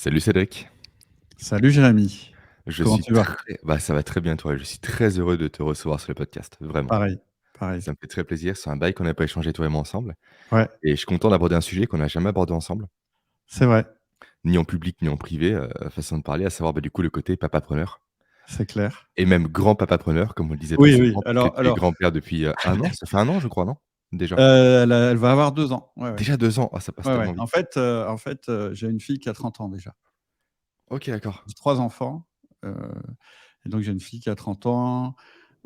Salut Cédric. Salut Jérémy, Je comment suis tu vas? très bah, ça va très bien toi, je suis très heureux de te recevoir sur le podcast, vraiment. Pareil, pareil. Ça me fait très plaisir, c'est un bail qu'on n'a pas échangé toi et moi ensemble Ouais, et je suis content d'aborder un sujet qu'on n'a jamais abordé ensemble, c'est vrai, ni en public ni en privé, façon de parler, à savoir, bah, du coup, le côté papapreneur c'est clair. et même grand papapreneur comme on le disait pas Oui, oui, souvent puisque alors tu es alors, grand-père depuis, 1 an? Ça fait 1 an je crois, non? Déjà? elle va avoir 2 ans. Ouais, ouais. Déjà 2 ans? Ah ça passe Ouais, ouais. tellement vite. J'ai une fille qui a 30 ans déjà. OK, d'accord. J'ai 3 enfants, heu et donc j'ai une fille qui a 30 ans,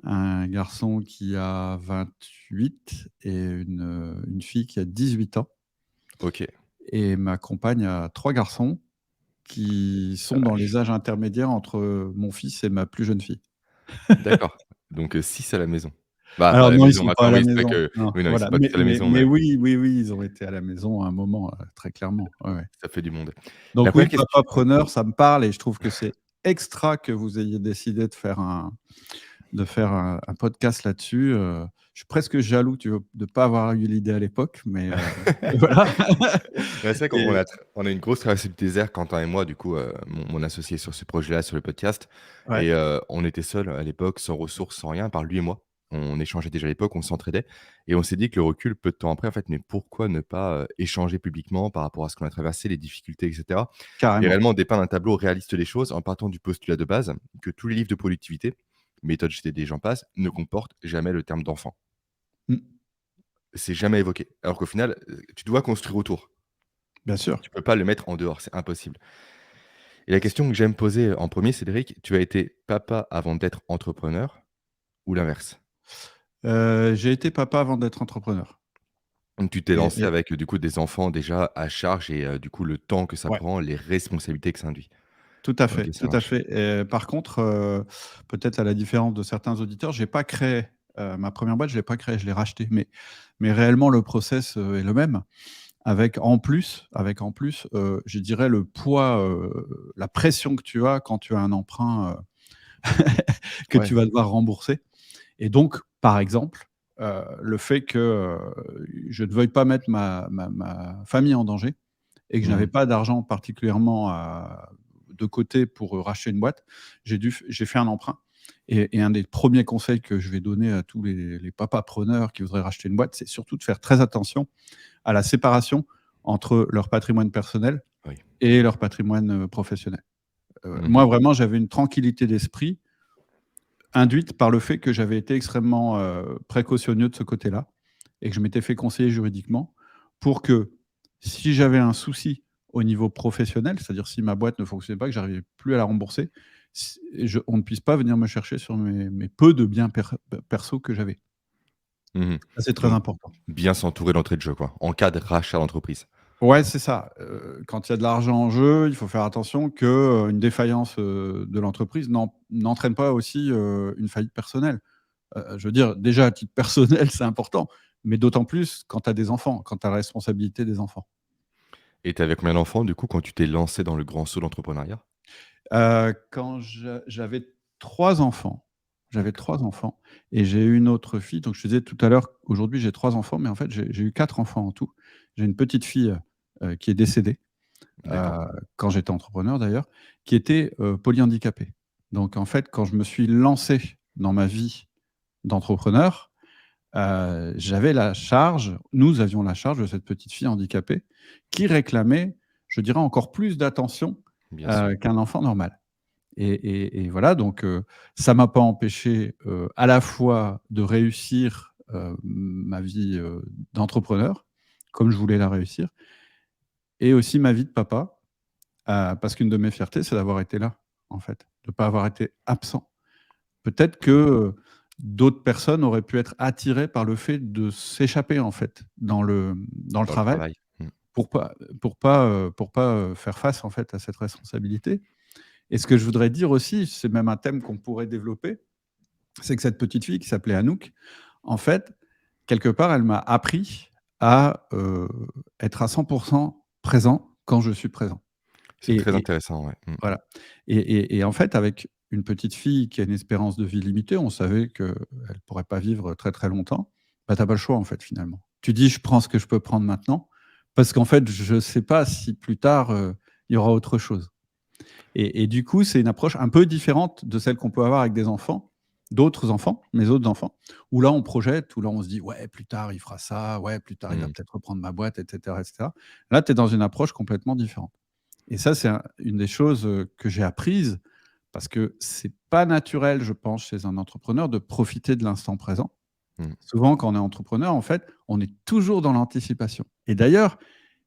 un garçon qui a 28 et une fille qui a 18 ans, OK. et ma compagne a 3 garçons qui La sont dans les vache. âges intermédiaires entre mon fils et ma plus jeune fille. D'accord, donc 6 à la maison. Bah, à Alors la non, ils maison sont pas maintenant à la oui, c'est vrai maison, que non, oui, non, ils sont voilà, pas tous à la maison mais mais oui, oui, oui, ils ont été à la maison à un moment, très clairement, ouais, ouais. ça fait du monde. La Donc oui, première question. papapreneur, ça me parle et je trouve que c'est extra que vous ayez décidé de faire un podcast là-dessus, je suis presque jaloux, tu vois, de pas avoir eu l'idée à l'époque, mais voilà. Ouais, c'est vrai qu'on Et on a une grosse traversée du désert, Quentin et moi, du coup, mon associé sur ce projet-là, sur le podcast ouais, et on était seuls à l'époque, sans ressources, sans rien, à part lui et moi. On échangeait déjà à l'époque, on s'entraidait et on s'est dit que le recul, peu de temps après, en fait, mais pourquoi ne pas, échanger publiquement par rapport à ce qu'on a traversé, les difficultés et cetera et carrément. réellement dépeindre un tableau réaliste des choses en partant du postulat de base que tous les livres de productivité, méthode GTD, j'en passe, ne comportent jamais le terme d'enfant. Mmh, C'est jamais évoqué alors qu'au final, tu dois construire autour. bien sûr. Tu peux pas le mettre en dehors, c'est impossible. Et la question que j'aime poser en premier, Cédric, tu as été papa avant d'être entrepreneur ou l'inverse? J'ai été papa avant d'être entrepreneur, Donc tu t'es lancé et avec, du coup, des enfants déjà à charge et du coup, le temps que ça ouais. prend, les responsabilités que ça induit. Tout à OK, fait, ça tout à marche. fait. Par contre, peut-être à la différence de certains auditeurs, j'ai pas créé, ma première boîte, je l'ai pas créée, je l'ai rachetée. Mais réellement le process, est le même, avec en plus, je dirais le poids, la pression que tu as quand tu as un emprunt, que Ouais. tu vas devoir rembourser. Et donc, par exemple, le fait que, je ne veuille pas mettre ma famille en danger et que je Mmh n'avais mh. pas d'argent particulièrement de côté pour, racheter une boîte, j'ai fait un emprunt, et un des premiers conseils que je vais donner à tous les papas preneurs qui voudraient racheter une boîte, c'est surtout de faire très attention à la séparation entre leur patrimoine personnel Oui. et leur patrimoine, professionnel. Mmh Moi mh. vraiment, j'avais une tranquillité d'esprit induite par le fait que j'avais été extrêmement, précautionneux de ce côté-là, et que je m'étais fait conseiller juridiquement pour que, si j'avais un souci au niveau professionnel, c'est-à-dire si ma boîte ne fonctionnait pas, que j'arrivais plus à la rembourser, on ne puisse pas venir me chercher sur mes peu de biens perso que j'avais. Mmh mh. Ça, c'est très Donc important. bien s'entourer d'entrée de jeu, quoi, en cas de rachat d'entreprise. Ouais, c'est ça. Quand il y a de l'argent en jeu, il faut faire attention que, une défaillance, de l'entreprise n'entraîne pas aussi, une faillite personnelle. Je veux dire, déjà à titre personnel, c'est important, mais d'autant plus quand tu as des enfants, quand tu as la responsabilité des enfants. Et tu avais combien d'enfants, du coup, quand tu t'es lancé dans le grand saut d'entrepreneuriat? Quand j'avais 3 enfants, j'avais D'accord, 3 enfants, et j'ai eu une autre fille. Donc je te disais tout à l'heure, aujourd'hui j'ai 3 enfants, mais en fait j'ai eu 4 enfants en tout. J'ai une petite fille, qui est décédée, d'accord. quand j'étais entrepreneur d'ailleurs, qui était, polyhandicapée. Donc en fait, quand je me suis lancé dans ma vie d'entrepreneur, j'avais la charge nous avions la charge de cette petite fille handicapée qui réclamait, je dirais, encore plus d'attention, Bien sûr. qu'un enfant normal. Et voilà, donc ça m'a pas empêché, à la fois de réussir, ma vie, d'entrepreneur, comme je voulais la réussir, et aussi ma vie de papa, parce qu'une de mes fiertés, c'est d'avoir été là, en fait, de pas avoir été absent. Peut-être que, d'autres personnes auraient pu être attirées par le fait de s'échapper, en fait, dans le Dans le travail, travail. Mmh. pour pas faire face, en fait, à cette responsabilité. Et ce que je voudrais dire aussi, c'est même un thème qu'on pourrait développer, c'est que cette petite fille qui s'appelait Anouk, en fait, quelque part, elle m'a appris à, être à 100 présent quand je suis présent. C'est très Et intéressant, ouais. Mmh. voilà, et en fait, avec une petite fille qui a une espérance de vie limitée, on savait qu'elle ne pourrait pas vivre très, très longtemps. Bah, tu as pas le choix, en fait, finalement. Tu dis: «Je prends ce que je peux prendre maintenant», parce qu'en fait, je ne sais pas si plus tard, il y aura autre chose. Et du coup, c'est une approche un peu différente de celle qu'on peut avoir avec des enfants, d'autres enfants, mes autres enfants, où là, on projette, où là, on se dit: «Ouais, plus tard, il fera ça. Ouais, plus tard, il va Mmh. peut-être reprendre ma boîte» et cetera et cetera. Là, tu es dans une approche complètement différente. Et ça, c'est une des choses que j'ai apprises parce que c'est pas naturel, je pense, chez un entrepreneur de profiter de l'instant présent. Mmh. Souvent, quand on est entrepreneur, en fait, on est toujours dans l'anticipation. Et d'ailleurs,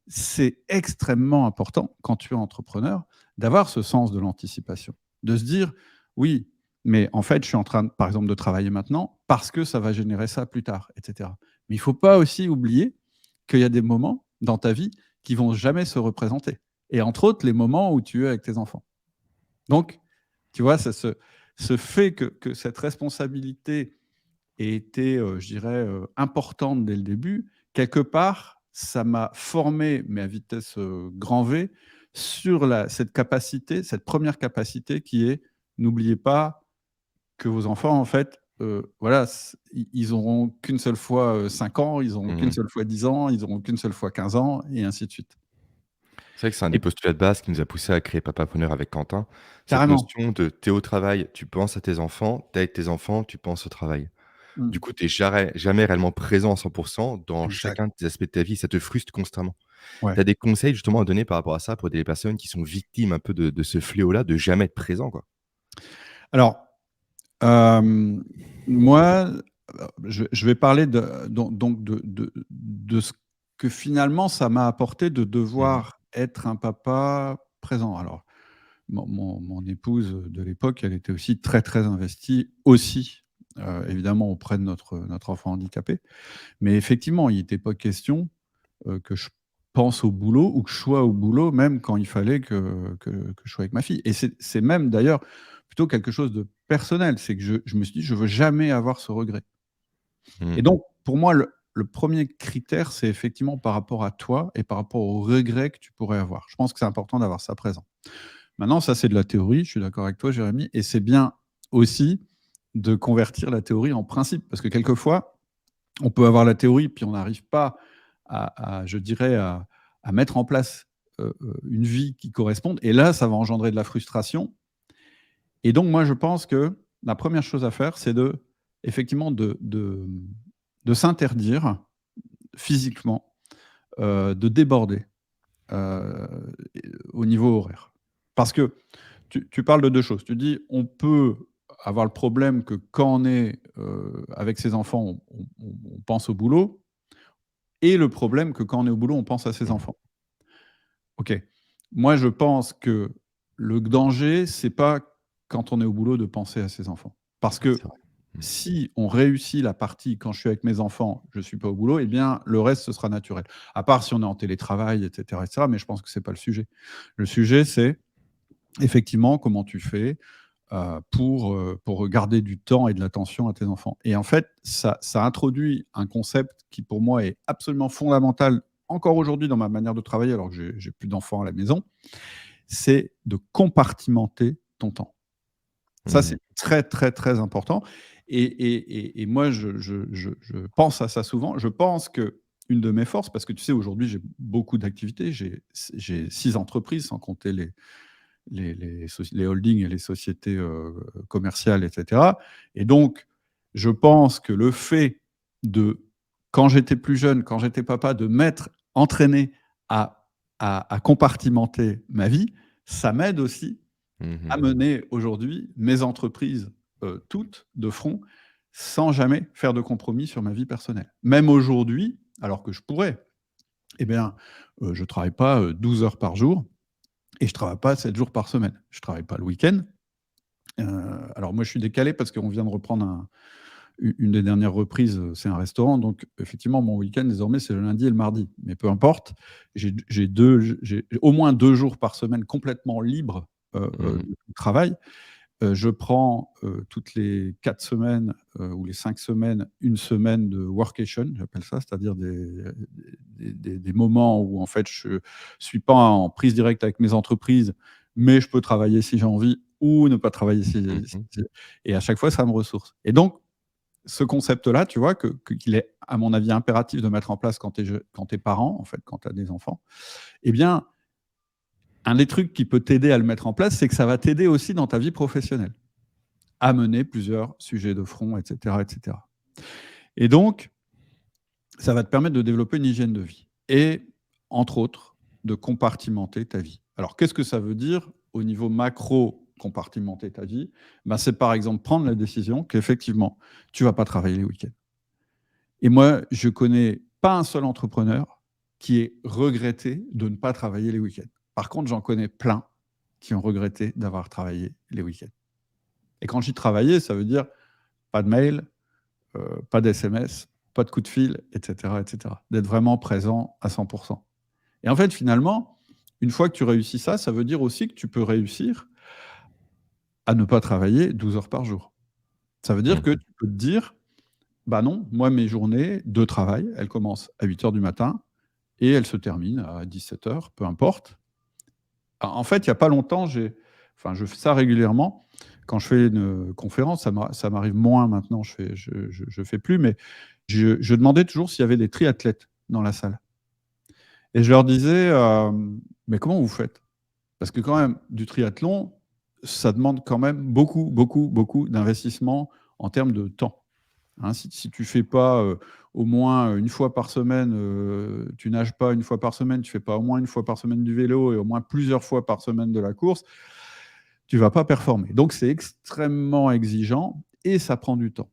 c'est extrêmement important, quand tu es entrepreneur, d'avoir ce sens de l'anticipation. De se dire: «Oui, mais en fait, je suis en train, par exemple, de travailler maintenant parce que ça va générer ça plus tard» et cetera. Mais il faut pas aussi oublier qu'il y a des moments dans ta vie qui vont jamais se représenter et entre autres, les moments où tu es avec tes enfants. Donc, tu vois, ça ce fait que cette responsabilité ait été, je dirais, importante dès le début, quelque part, ça m'a formé, mais à vitesse, grand V, sur cette capacité, cette première capacité qui est: n'oubliez pas que vos enfants, en fait, voilà, ils auront qu'une seule fois, 5 ans, ils auront qu'une Mmh. seule fois 10 ans, ils auront qu'une seule fois 15 ans et ainsi de suite. C'est vrai que c'est un des Et postulats de base qui nous a poussé à créer Papapreneur avec Quentin. Cette carrément. notion de tu es au travail, tu penses à tes enfants, tu es avec tes enfants, tu penses au travail. Mmh. Du coup, tu es jamais réellement présent à 100 dans Exact. chacun de tes aspects de ta vie, ça te frustre constamment. Tu Ouais. as des conseils justement à donner par rapport à ça pour aider les personnes qui sont victimes un peu de ce fléau-là, de jamais être présent, quoi? Alors, Hem, moi, je vais parler donc de ce que finalement ça m'a apporté de Mmh. devoir être un papa présent. Alors mon épouse de l'époque, elle était aussi très, très investie aussi, évidemment auprès de notre enfant handicapé. Mais effectivement, il n'était pas question, que je pense au boulot ou que je sois au boulot même quand il fallait que je sois avec ma fille et c'est même d'ailleurs plutôt quelque chose de personnel. C'est que je me suis dit: «Je veux jamais avoir ce regret» et Mmh. donc pour moi, le 1er critère, c'est effectivement par rapport à toi et par rapport aux regrets que tu pourrais avoir. Je pense que c'est important d'avoir ça présent. Maintenant ça, c'est de la théorie, je suis d'accord avec toi, Jérémy et c'est bien aussi de convertir la théorie en principe parce que quelquefois on peut avoir la théorie, puis on n'arrive pas je dirais, à mettre en place, une vie qui corresponde et là, ça va engendrer de la frustration et donc moi, je pense que la première chose à faire, c'est effectivement de s'interdire physiquement, de déborder, heu, au niveau horaire. Parce que tu parles de 2 choses. Tu dis: «On peut avoir le problème que quand on est, avec ses enfants, on pense au boulot» et le problème que quand on est au boulot, on pense à ses Mmh. enfants. OK. Moi, je pense que le danger, c'est pas quand on est au boulot de penser à ses enfants. Parce C'est que vrai. Mmh. si on réussit la partie quand je suis avec mes enfants, je suis pas au boulot, eh bien, le reste, ce sera naturel. À part si on est en télétravail et cetera, mais je pense que c'est pas le sujet. Le sujet, c'est effectivement comment tu fais, pour garder du temps et de l'attention à tes enfants et en fait, ça introduit un concept qui, pour moi, est absolument fondamental, encore aujourd'hui, dans ma manière de travailler, alors que j'ai plus d'enfants à la maison, c'est de compartimenter ton temps. Ça, Mmh. c'est très, très, très important et moi, je pense à ça souvent. Je pense qu'une de mes forces parce que tu sais, aujourd'hui, j'ai beaucoup d'activités, j'ai 6 entreprises sans compter les holdings et les sociétés, commerciales et cetera et donc je pense que le fait de, quand j'étais plus jeune, quand j'étais papa, de m'être entraîné à à compartimenter ma vie, ça m'aide aussi à Mmh. mener aujourd'hui mes entreprises, toutes de front, sans jamais faire de compromis sur ma vie personnelle. Même aujourd'hui, alors que je pourrais, eh bien, je travaille pas, 12 heures par jour et je travaille pas 7 jours par semaine. Je travaille pas le week-end. Alors moi, je suis décalé parce qu'on vient de reprendre une des dernières reprises, c'est un restaurant, donc effectivement, mon week-end désormais, c'est le lundi et le mardi. Mais peu importe, j'ai au moins 2 jours par semaine complètement libres, Mmh. de tout travail. Je prends, toutes les 4 semaines, ou les 5 semaines, une semaine de workation, j'appelle ça, c'est-à-dire des moments où en fait je suis pas en prise directe avec mes entreprises, mais je peux travailler si j'ai envie ou ne pas travailler Mmh si mh. et à chaque fois ça me ressource et donc ce concept-là, tu vois, qu'il est à mon avis impératif de mettre en place quand tu es parent, en fait, quand tu as des enfants, eh bien, Un des trucs qui peut t'aider à le mettre en place, c'est que ça va t'aider aussi dans ta vie professionnelle, à mener plusieurs sujets de front, etc., etc. Et donc, ça va te permettre de développer une hygiène de vie et, entre autres, de compartimenter ta vie. Alors, qu'est-ce que ça veut dire au niveau macro, compartimenter ta vie? Ben, c'est par exemple prendre la décision qu'effectivement, tu ne vas pas travailler les week-ends. Et moi, je connais pas un seul entrepreneur qui ait regretté de ne pas travailler les week-ends. Par contre, j'en connais plein qui ont regretté d'avoir travaillé les week-ends. Et quand je dis travailler, ça veut dire pas de mail, pas d'SMS, pas de coup de fil, etc., etc. D'être vraiment présent à 100%. Et en fait, finalement, une fois que tu réussis ça, ça veut dire aussi que tu peux réussir à ne pas travailler 12 heures par jour. Ça veut dire que Mmh. tu peux te dire, bah non, moi, mes journées de travail, elles commencent à 8 heures du matin et elles se terminent à 17 heures, peu importe. En fait, il n'y a pas longtemps, je fais ça régulièrement. Quand je fais une conférence, ça m'arrive moins maintenant, je fais plus, mais je demandais toujours s'il y avait des triathlètes dans la salle. Et je leur disais, mais comment vous faites? Parce que quand même, du triathlon, ça demande quand même beaucoup, beaucoup, beaucoup d'investissement en termes de temps. Hein, si tu fais pas au moins une fois par semaine, tu nages pas une fois par semaine, tu fais pas au moins une fois par semaine du vélo et au moins plusieurs fois par semaine de la course, tu vas pas performer. Donc c'est extrêmement exigeant et ça prend du temps.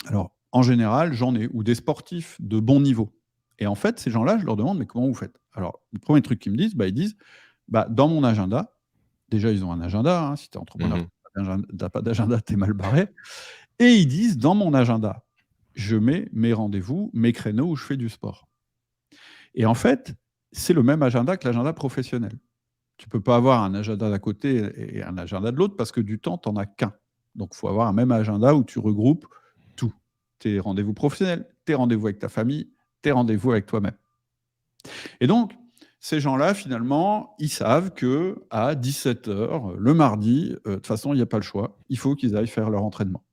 Alors en général, j'en ai ou des sportifs de bon niveau. Et en fait, ces gens-là, je leur demande, mais comment vous faites? Alors, le premier truc qu'ils me disent, bah, ils disent, bah, dans mon agenda, déjà, ils ont un agenda, hein, si tu es entrepreneur, Mmh. tu n'as pas d'agenda, tu es mal barré. Et ils disent, dans mon agenda, je mets mes rendez-vous, mes créneaux où je fais du sport. Et en fait, c'est le même agenda que l'agenda professionnel. Tu ne peux pas avoir un agenda d'un côté et un agenda de l'autre parce que du temps, tu n'en as qu'un. Donc, il faut avoir un même agenda où tu regroupes tout. Tes rendez-vous professionnels, tes rendez-vous avec ta famille, tes rendez-vous avec toi-même. Et donc, ces gens-là, finalement, ils savent qu'à 17 heures, le mardi, de toute façon, il n'y a pas le choix. Il faut qu'ils aillent faire leur entraînement.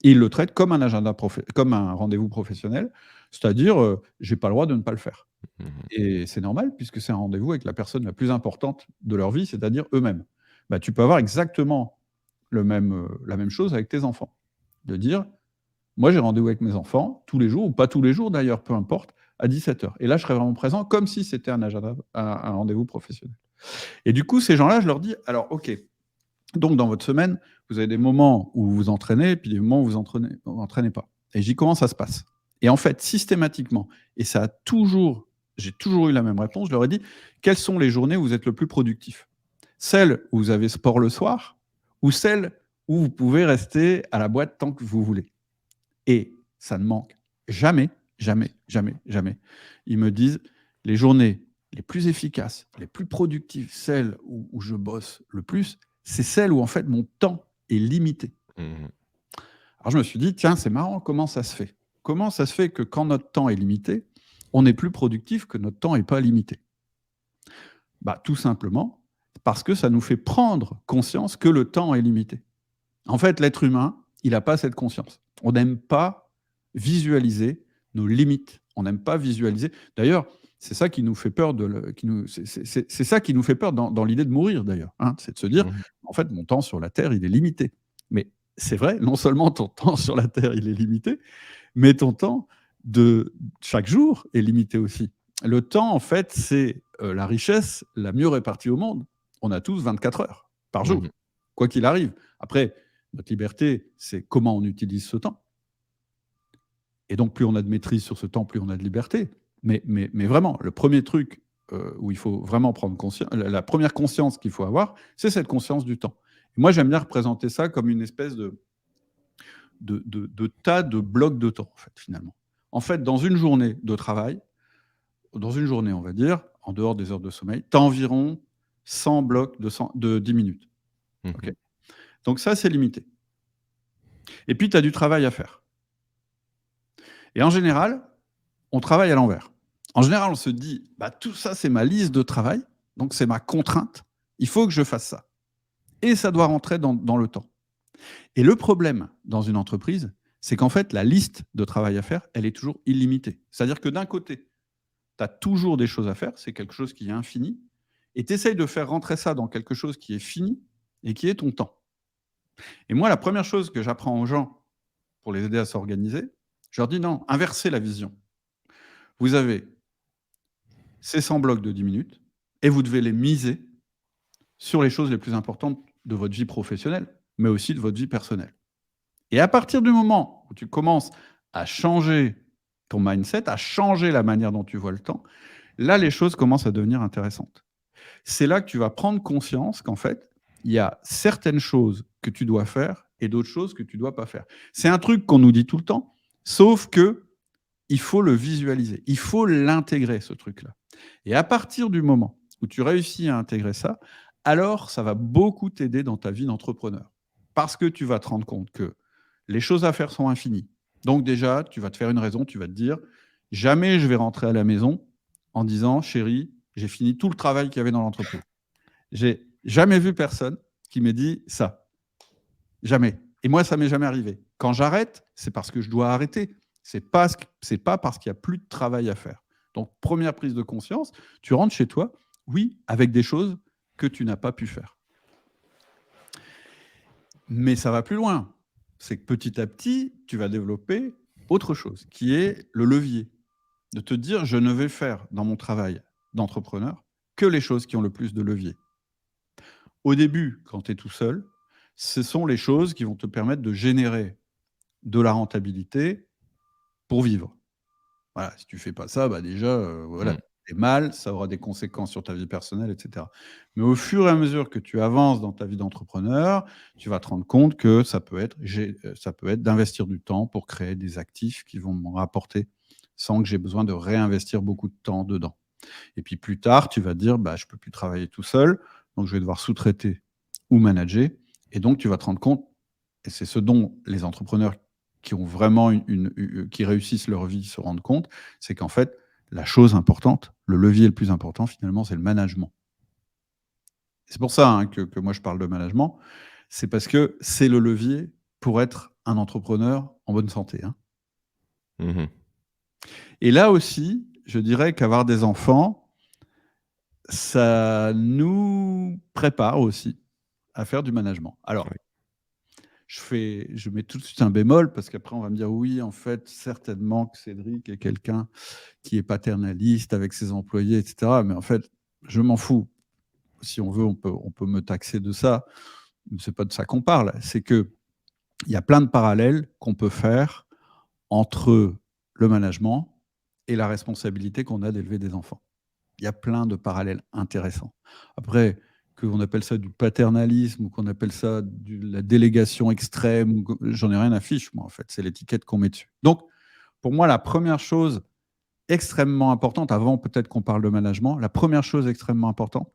Et ils le traitent comme un comme un rendez-vous professionnel, c'est-à-dire, j'ai pas le droit de ne pas le faire. Mmh. Et c'est normal puisque c'est un rendez-vous avec la personne la plus importante de leur vie, c'est-à-dire eux-mêmes. Bah, tu peux avoir exactement la même chose avec tes enfants. De dire: «Moi, j'ai rendez-vous avec mes enfants tous les jours» ou pas tous les jours d'ailleurs, peu importe, à 17 heures. Et là, je serai vraiment présent comme si c'était un rendez-vous professionnel. Et du coup, ces gens-là, je leur dis: «Alors OK, donc dans votre semaine, vous avez des moments où vous vous entraînez, puis des moments où vous entraînez pas. Et je dis: «Comment ça se passe?» Et en fait, systématiquement, et ça a toujours j'ai toujours eu la même réponse, je leur ai dit: «Quelles sont les journées où vous êtes le plus productif? Celles où vous avez sport le soir ou celles où vous pouvez rester à la boîte tant que vous voulez?» Et ça ne manque jamais, jamais, jamais, jamais. Ils me disent: «Les journées les plus efficaces, les plus productives, celles où je bosse le plus, c'est celles où en fait mon temps est limité». Mmh. Alors je me suis dit: «Tiens, c'est marrant, comment ça se fait? Comment ça se fait que quand notre temps est limité, on est plus productif que notre temps est pas limité?» Bah, tout simplement parce que ça nous fait prendre conscience que le temps est limité. En fait, l'être humain, il n'a pas cette conscience. On n'aime pas visualiser nos limites. On n'aime pas visualiser. D'ailleurs, c'est ça qui nous fait peur c'est ça qui nous fait peur dans l'idée de mourir d'ailleurs, hein. C'est de se dire: Mmh. «En fait, mon temps sur la terre, il est limité». Mais c'est vrai, non seulement ton temps sur la terre, il est limité, mais ton temps de chaque jour est limité aussi. Le temps, en fait, c'est, la richesse la mieux répartie au monde. On a tous 24 heures par Mmh. jour, quoi qu'il arrive. Après, notre liberté, c'est comment on utilise ce temps. Et donc, plus on a de maîtrise sur ce temps, plus on a de liberté. Mais vraiment, le premier truc où il faut vraiment prendre conscience, la première conscience qu'il faut avoir, c'est cette conscience du temps. Et moi, j'aime bien représenter ça comme une espèce de tas de blocs de temps, en fait, finalement. En fait, dans une journée de travail, dans une journée, on va dire, en dehors des heures de sommeil, tu as environ 100 blocs de 10 minutes. OK? Mmh. Donc ça, c'est limité. Et puis, tu as du travail à faire. Et en général, on travaille à l'envers. En général, on se dit, bah, tout ça, c'est ma liste de travail, donc c'est ma contrainte, il faut que je fasse ça. Et ça doit rentrer dans le temps. Et le problème dans une entreprise, c'est qu'en fait, la liste de travail à faire, elle est toujours illimitée. C'est-à-dire que d'un côté, tu as toujours des choses à faire, c'est quelque chose qui est infini. et tu essayes de faire rentrer ça dans quelque chose qui est fini et qui est ton temps. Et moi, la première chose que j'apprends aux gens pour les aider à s'organiser, je leur dis: «Non, inversez la vision. Vous avez ces 100 blocs de 10 minutes et vous devez les miser sur les choses les plus importantes de votre vie professionnelle, mais aussi de votre vie personnelle». Et à partir du moment où tu commences à changer ton mindset, à changer la manière dont tu vois le temps, là, les choses commencent à devenir intéressantes. C'est là que tu vas prendre conscience qu'en fait, il y a certaines choses que tu dois faire et d'autres choses que tu dois pas faire. C'est un truc qu'on nous dit tout le temps, sauf que il faut le visualiser, il faut l'intégrer, ce truc-là. Et à partir du moment où tu réussis à intégrer ça, alors ça va beaucoup t'aider dans ta vie d'entrepreneur. Parce que tu vas te rendre compte que les choses à faire sont infinies. Donc déjà, tu vas te faire une raison, tu vas te dire, jamais je vais rentrer à la maison en disant, chérie, j'ai fini tout le travail qu'il y avait dans l'entreprise. J'ai jamais vu personne qui m'ait dit ça. Jamais. Et moi, ça m'est jamais arrivé. Quand j'arrête, c'est parce que je dois arrêter. C'est pas parce qu'il y a plus de travail à faire. Donc, première prise de conscience, tu rentres chez toi, oui, avec des choses que tu n'as pas pu faire. Mais ça va plus loin. C'est que petit à petit, tu vas développer autre chose, qui est le levier. De te dire, je ne vais faire dans mon travail d'entrepreneur que les choses qui ont le plus de levier. Au début, quand tu es tout seul, ce sont les choses qui vont te permettre de générer de la rentabilité pour vivre. Voilà, si tu fais pas ça, bah déjà, voilà, Mmh. tu es mal, ça aura des conséquences sur ta vie personnelle et cetera. Mais au fur et à mesure que tu avances dans ta vie d'entrepreneur, tu vas te rendre compte que ça peut être d'investir du temps pour créer des actifs qui vont me rapporter sans que j'ai besoin de réinvestir beaucoup de temps dedans. Et puis plus tard, tu vas te dire: «Bah, je peux plus travailler tout seul, donc je vais devoir sous-traiter ou manager», et donc tu vas te rendre compte, et c'est ce dont les entrepreneurs qui ont vraiment qui réussissent leur vie se rendent compte, c'est qu'en fait, la chose importante, le levier le plus important finalement, c'est le management. C'est pour ça, hein, que moi je parle de management, c'est parce que c'est le levier pour être un entrepreneur en bonne santé, hein. Mmh. Et là aussi, je dirais qu'avoir des enfants, ça nous prépare aussi à faire du management. Alors, Oui. je mets tout de suite un bémol parce qu'après on va me dire: «Oui, en fait, certainement que Cédric est quelqu'un qui est paternaliste avec ses employés et cetera», mais en fait, je m'en fous. Si on veut, on peut me taxer de ça. C'est pas de ça qu'on parle. C'est qu'il y a plein de parallèles qu'on peut faire entre le management et la responsabilité qu'on a d'élever des enfants. Il y a plein de parallèles intéressants. Après, qu'on appelle ça du paternalisme ou qu'on appelle ça de la délégation extrême, j'en ai rien à fiche, moi, en fait. C'est l'étiquette qu'on met dessus. Donc, pour moi, la première chose extrêmement importante, avant peut-être qu'on parle de management, la première chose extrêmement importante,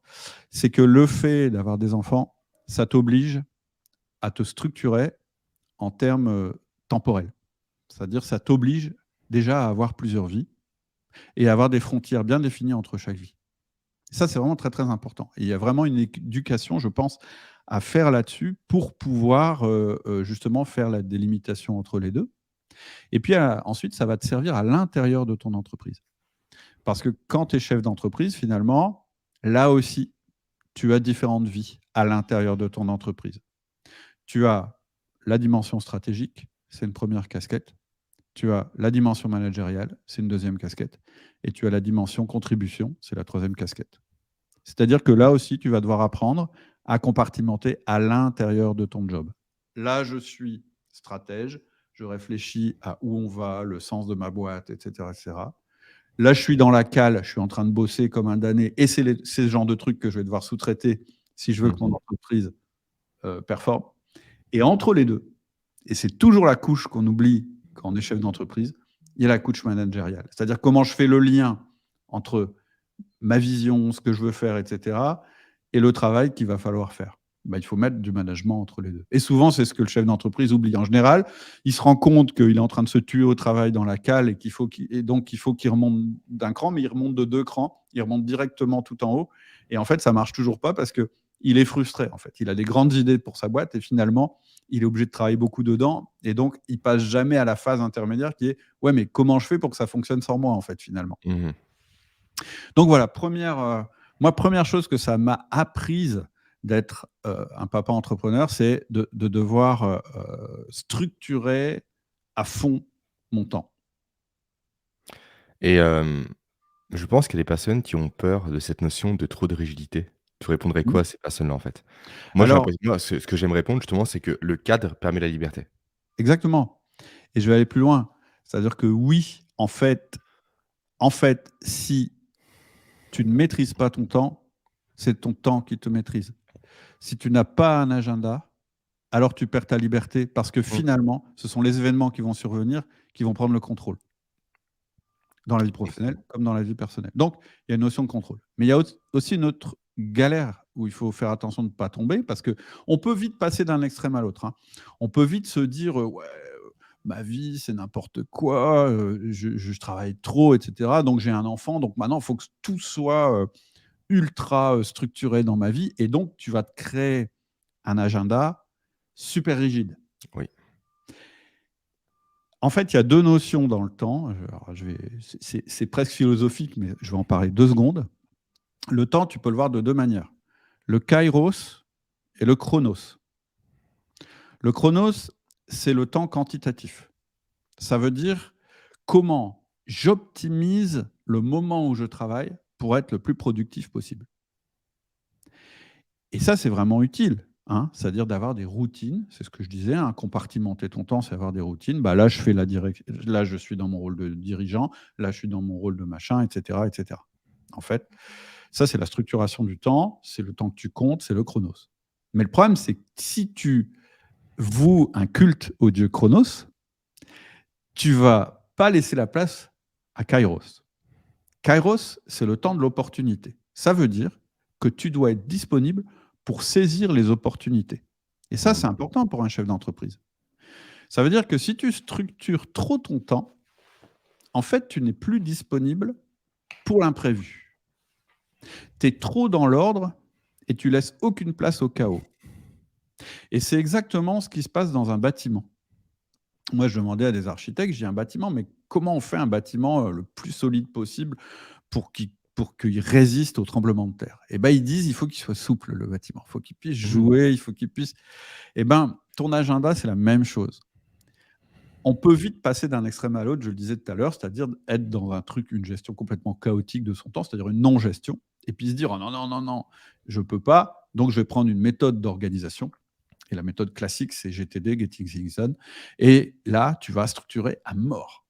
c'est que le fait d'avoir des enfants, ça t'oblige à te structurer en termes temporels. C'est-à-dire, ça t'oblige déjà à avoir plusieurs vies et à avoir des frontières bien définies entre chaque vie. Ça, c'est vraiment très, très important. Et il y a vraiment une éducation, je pense, à faire là-dessus pour pouvoir justement faire la délimitation entre les deux. Et puis ensuite, ça va te servir à l'intérieur de ton entreprise. Parce que quand tu es chef d'entreprise, finalement, là aussi, tu as différentes vies à l'intérieur de ton entreprise. Tu as la dimension stratégique, c'est une première casquette. Tu as la dimension managériale, c'est une deuxième casquette. Et tu as la dimension contribution, c'est la troisième casquette. C'est-à-dire que là aussi, tu vas devoir apprendre à compartimenter à l'intérieur de ton job. Là, je suis stratège, je réfléchis à où on va, le sens de ma boîte, etc., etc. Là, je suis dans la cale, je suis en train de bosser comme un damné, et c'est ce genre de trucs que je vais devoir sous-traiter si je veux que Mmh. mon entreprise performe. Et entre les deux, et c'est toujours la couche qu'on oublie quand on est chef d'entreprise, il y a la couche managériale. C'est-à-dire comment je fais le lien entre ma vision, ce que je veux faire, etc., et le travail qu'il va falloir faire. Bah, il faut mettre du management entre les deux. Et souvent, c'est ce que le chef d'entreprise oublie. En général, il se rend compte qu'il est en train de se tuer au travail dans la cale et donc il faut qu'il remonte d'un cran, mais il remonte de 2 crans, il remonte directement tout en haut. Et en fait, ça marche toujours pas parce que il est frustré, en fait. Il a des grandes idées pour sa boîte et finalement, il est obligé de travailler beaucoup dedans. Et donc, il passe jamais à la phase intermédiaire qui est ouais, mais comment je fais pour que ça fonctionne sans moi, en fait, finalement. Mmh. Donc voilà, Moi, première chose que ça m'a apprise d'être, un papa entrepreneur, c'est de devoir, structurer à fond mon temps. Et je pense qu'il y a des personnes qui ont peur de cette notion de trop de rigidité. Tu répondrais Mmh. quoi à ces personnes-là, en fait? Moi, j'ai Alors l'impression moi, ce que j'aime répondre justement, c'est que le cadre permet la liberté. exactement, et je vais aller plus loin. C'est-à-dire que oui, en fait, si tu ne maîtrises pas ton temps, c'est ton temps qui te maîtrise. Si tu n'as pas un agenda, alors tu perds ta liberté parce que Mmh. finalement, ce sont les événements qui vont survenir qui vont prendre le contrôle. Dans la vie professionnelle Exactement. comme dans la vie personnelle. Donc, il y a une notion de contrôle. Mais il y a aussi une autre galère où il faut faire attention de ne pas tomber parce qu'on peut vite passer d'un extrême à l'autre, hein. On peut vite se dire, «Ouais, ma vie, c'est n'importe quoi, je travaille trop et cetera, donc j'ai un enfant, donc maintenant il faut que tout soit, ultra, structuré dans ma vie», et donc tu vas te créer un agenda super rigide. Oui. En fait, il y a 2 notions dans le temps, alors je vais c'est presque philosophique, mais je vais en parler 2 secondes. Le temps, tu peux le voir de 2 manières. Le kairos et le chronos. Le chronos, c'est le temps quantitatif. Ça veut dire comment j'optimise le moment où je travaille pour être le plus productif possible. Et ça, c'est vraiment utile, hein, c'est-à-dire d'avoir des routines. C'est ce que je disais, hein, compartimenter ton temps, c'est avoir des routines. Bah, là, là, je suis dans mon rôle de dirigeant, là, je suis dans mon rôle de machin, et cetera, et cetera. En fait, ça, c'est la structuration du temps, c'est le temps que tu comptes, c'est le chronos. Mais le problème, c'est que si tu voues un culte au dieu Chronos, tu vas pas laisser la place à Kairos. Kairos, c'est le temps de l'opportunité. Ça veut dire que tu dois être disponible pour saisir les opportunités. Et ça, Mmh. c'est important pour un chef d'entreprise. Ça veut dire que si tu structures trop ton temps, en fait, tu n'es plus disponible pour l'imprévu. Tu es trop dans l'ordre et tu laisses aucune place au chaos. Et c'est exactement ce qui se passe dans un bâtiment. Moi, je demandais à des architectes, j'ai un bâtiment, mais comment on fait un bâtiment le plus solide possible pour qu'il résiste au tremblement de terre? Et ben, ils disent, il faut qu'il soit souple, le bâtiment. Il faut qu'il puisse Mmh. jouer, il faut qu'il puisse. Et ben, ton agenda, c'est la même chose. On peut vite passer d'un extrême à l'autre, je le disais tout à l'heure, c'est-à-dire être dans un truc, une gestion complètement chaotique de son temps, c'est-à-dire une non-gestion, et puis se dire: «Oh non, non, non, non, je peux pas, donc je vais prendre une méthode d'organisation». Et la méthode classique, c'est GTD, Getting Things Done, et là, tu vas structurer à mort.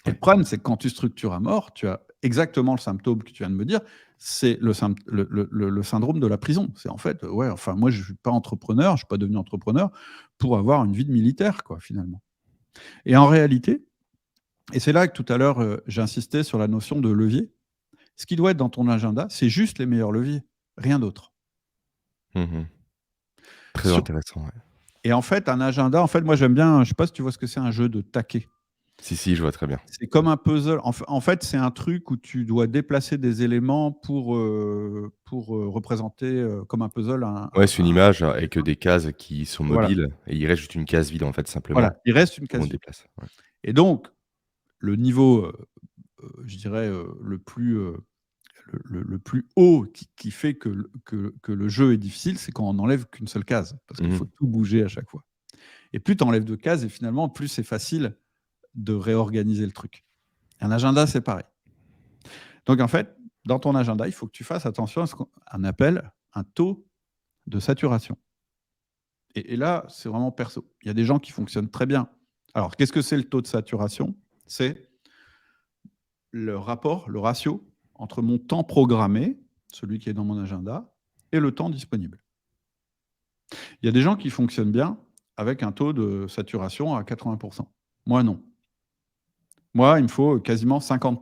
Et le Ouais. problème, c'est que quand tu structures à mort, tu as exactement le symptôme que tu viens de me dire, c'est le syndrome de la prison. C'est en fait, ouais, enfin, moi, je ne suis pas entrepreneur, je ne suis pas devenu entrepreneur pour avoir une vie de militaire, quoi, finalement. Et en réalité, et c'est là que tout à l'heure, j'insistais sur la notion de levier. Ce qui doit être dans ton agenda, c'est juste les meilleurs leviers, rien d'autre. Mmh. Très Sur intéressant, ouais. Et en fait, un agenda, en fait, moi, j'aime bien, je ne sais pas si tu vois ce que c'est, un jeu de taquet. Si, si, je vois très bien. C'est comme un puzzle. En fait, c'est un truc où tu dois déplacer des éléments pour représenter, comme un puzzle, Ouais, c'est une image avec des cases qui sont voilà, mobiles et il reste juste une case vide, en fait, voilà, simplement, il reste une où on case vide. déplace. Ouais. Et donc le niveau, je dirais, le plus haut qui fait que le jeu est difficile, c'est quand on n'enlève qu'une seule case, parce qu'il Mmh. faut tout bouger à chaque fois. Et plus tu enlèves de cases et finalement, plus c'est facile de réorganiser le truc. Un agenda, c'est pareil. Donc en fait, dans ton agenda, il faut que tu fasses attention à ce qu'on appelle un taux de saturation. Et là, c'est vraiment perso. Il y a des gens qui fonctionnent très bien. Alors, qu'est-ce que c'est le taux de saturation? C'est le rapport, le ratio entre mon temps programmé, celui qui est dans mon agenda, et le temps disponible. Il y a des gens qui fonctionnent bien avec un taux de saturation à 80. Moi, non. Moi, il me faut quasiment 50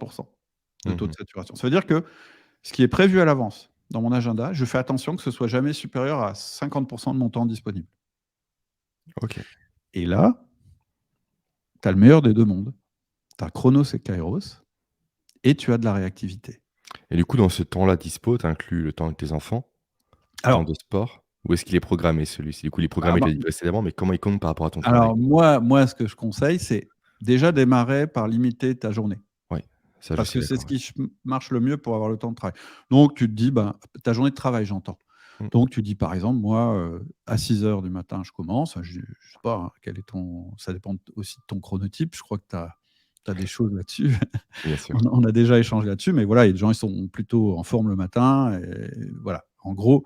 de taux de Mmh. saturation. Ça veut dire que ce qui est prévu à l'avance dans mon agenda, je fais attention que ce soit jamais supérieur à 50 de mon temps disponible. OK. Et là, tu as le meilleur des 2 mondes. Tu as Chronos et Kairos, et tu as de la réactivité. Et du coup, dans ce temps-là dispo, tu inclus le temps avec tes enfants, temps de Alors, sport? Ou est-ce qu'il est programmé celui-ci? Du coup, il est bah, programmé, tu moi l'as dit précédemment, mais comment il compte par rapport à ton travail? alors moi, ce que je conseille, c'est déjà démarrer par limiter ta journée. Ouais, Ça, je Parce suis que c'est d'accord, ce ouais. qui marche le mieux pour avoir le temps de travail. Donc tu te dis, ben, ta journée de travail, j'entends. Mmh. Donc tu dis, par exemple, moi, à 6 heures du matin, je commence. Je sais pas, hein, quel est ton ça dépend aussi de ton chronotype. Je crois que tu as des choses là-dessus. Bien sûr. On a déjà échangé là-dessus, mais voilà, il y a des gens, ils sont plutôt en forme le matin et voilà. En gros,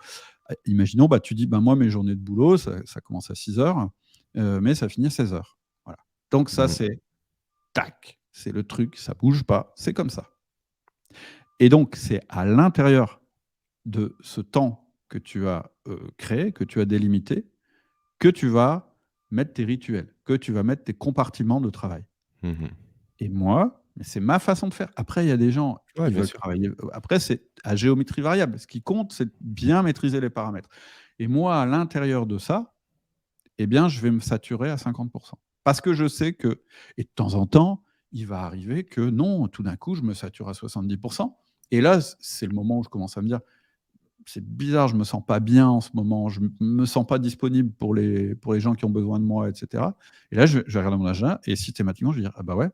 imaginons, bah, tu dis: «Ben, moi, mes journées de boulot, ça commence à 6 heures, mais ça finit à 16 heures. Voilà. Donc ça, Mmh. c'est tac, c'est le truc, ça bouge pas, c'est comme ça. Et donc, c'est à l'intérieur de ce temps que tu as, créé, que tu as délimité, que tu vas mettre tes rituels, que tu vas mettre tes compartiments de travail. Mmh. Et moi, mais c'est ma façon de faire. Après, il y a des gens, Ouais, ils bien veulent sûr. travailler, après, c'est à géométrie variable. Ce qui compte, c'est de bien maîtriser les paramètres. Et moi, à l'intérieur de ça, eh bien, je vais me saturer à 50. Parce que je sais que et de temps en temps, il va arriver que non, tout d'un coup, je me sature à 70. Et là, c'est le moment où je commence à me dire: «C'est bizarre, je me sens pas bien en ce moment, je me sens pas disponible pour les gens qui ont besoin de moi» et cetera. Et là, je vais regarder mon agenda et systématiquement, je vais dire: «Ah bah ouais,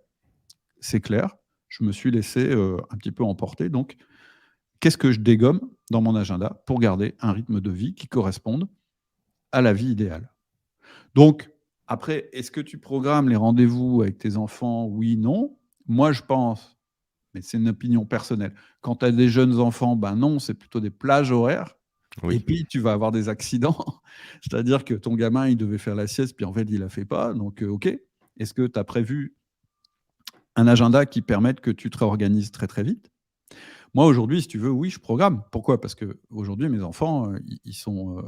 c'est clair, je me suis laissé, un petit peu emporter, donc qu'est-ce que je dégomme dans mon agenda pour garder un rythme de vie qui corresponde à la vie idéale?» Donc après, est-ce que tu programmes les rendez-vous avec tes enfants? Oui, non. Moi, je pense, mais c'est une opinion personnelle, quand tu as des jeunes enfants, ben non, c'est plutôt des plages horaires et Oui. puis tu vas avoir des accidents. C'est-à-dire que ton gamin, il devait faire la sieste, puis en fait, il la fait pas, donc OK. Est-ce que tu as prévu un agenda qui permette que tu te réorganises très, très vite? Moi, aujourd'hui, si tu veux, oui, je programme. Pourquoi? Parce qu'aujourd'hui, mes enfants, ils sont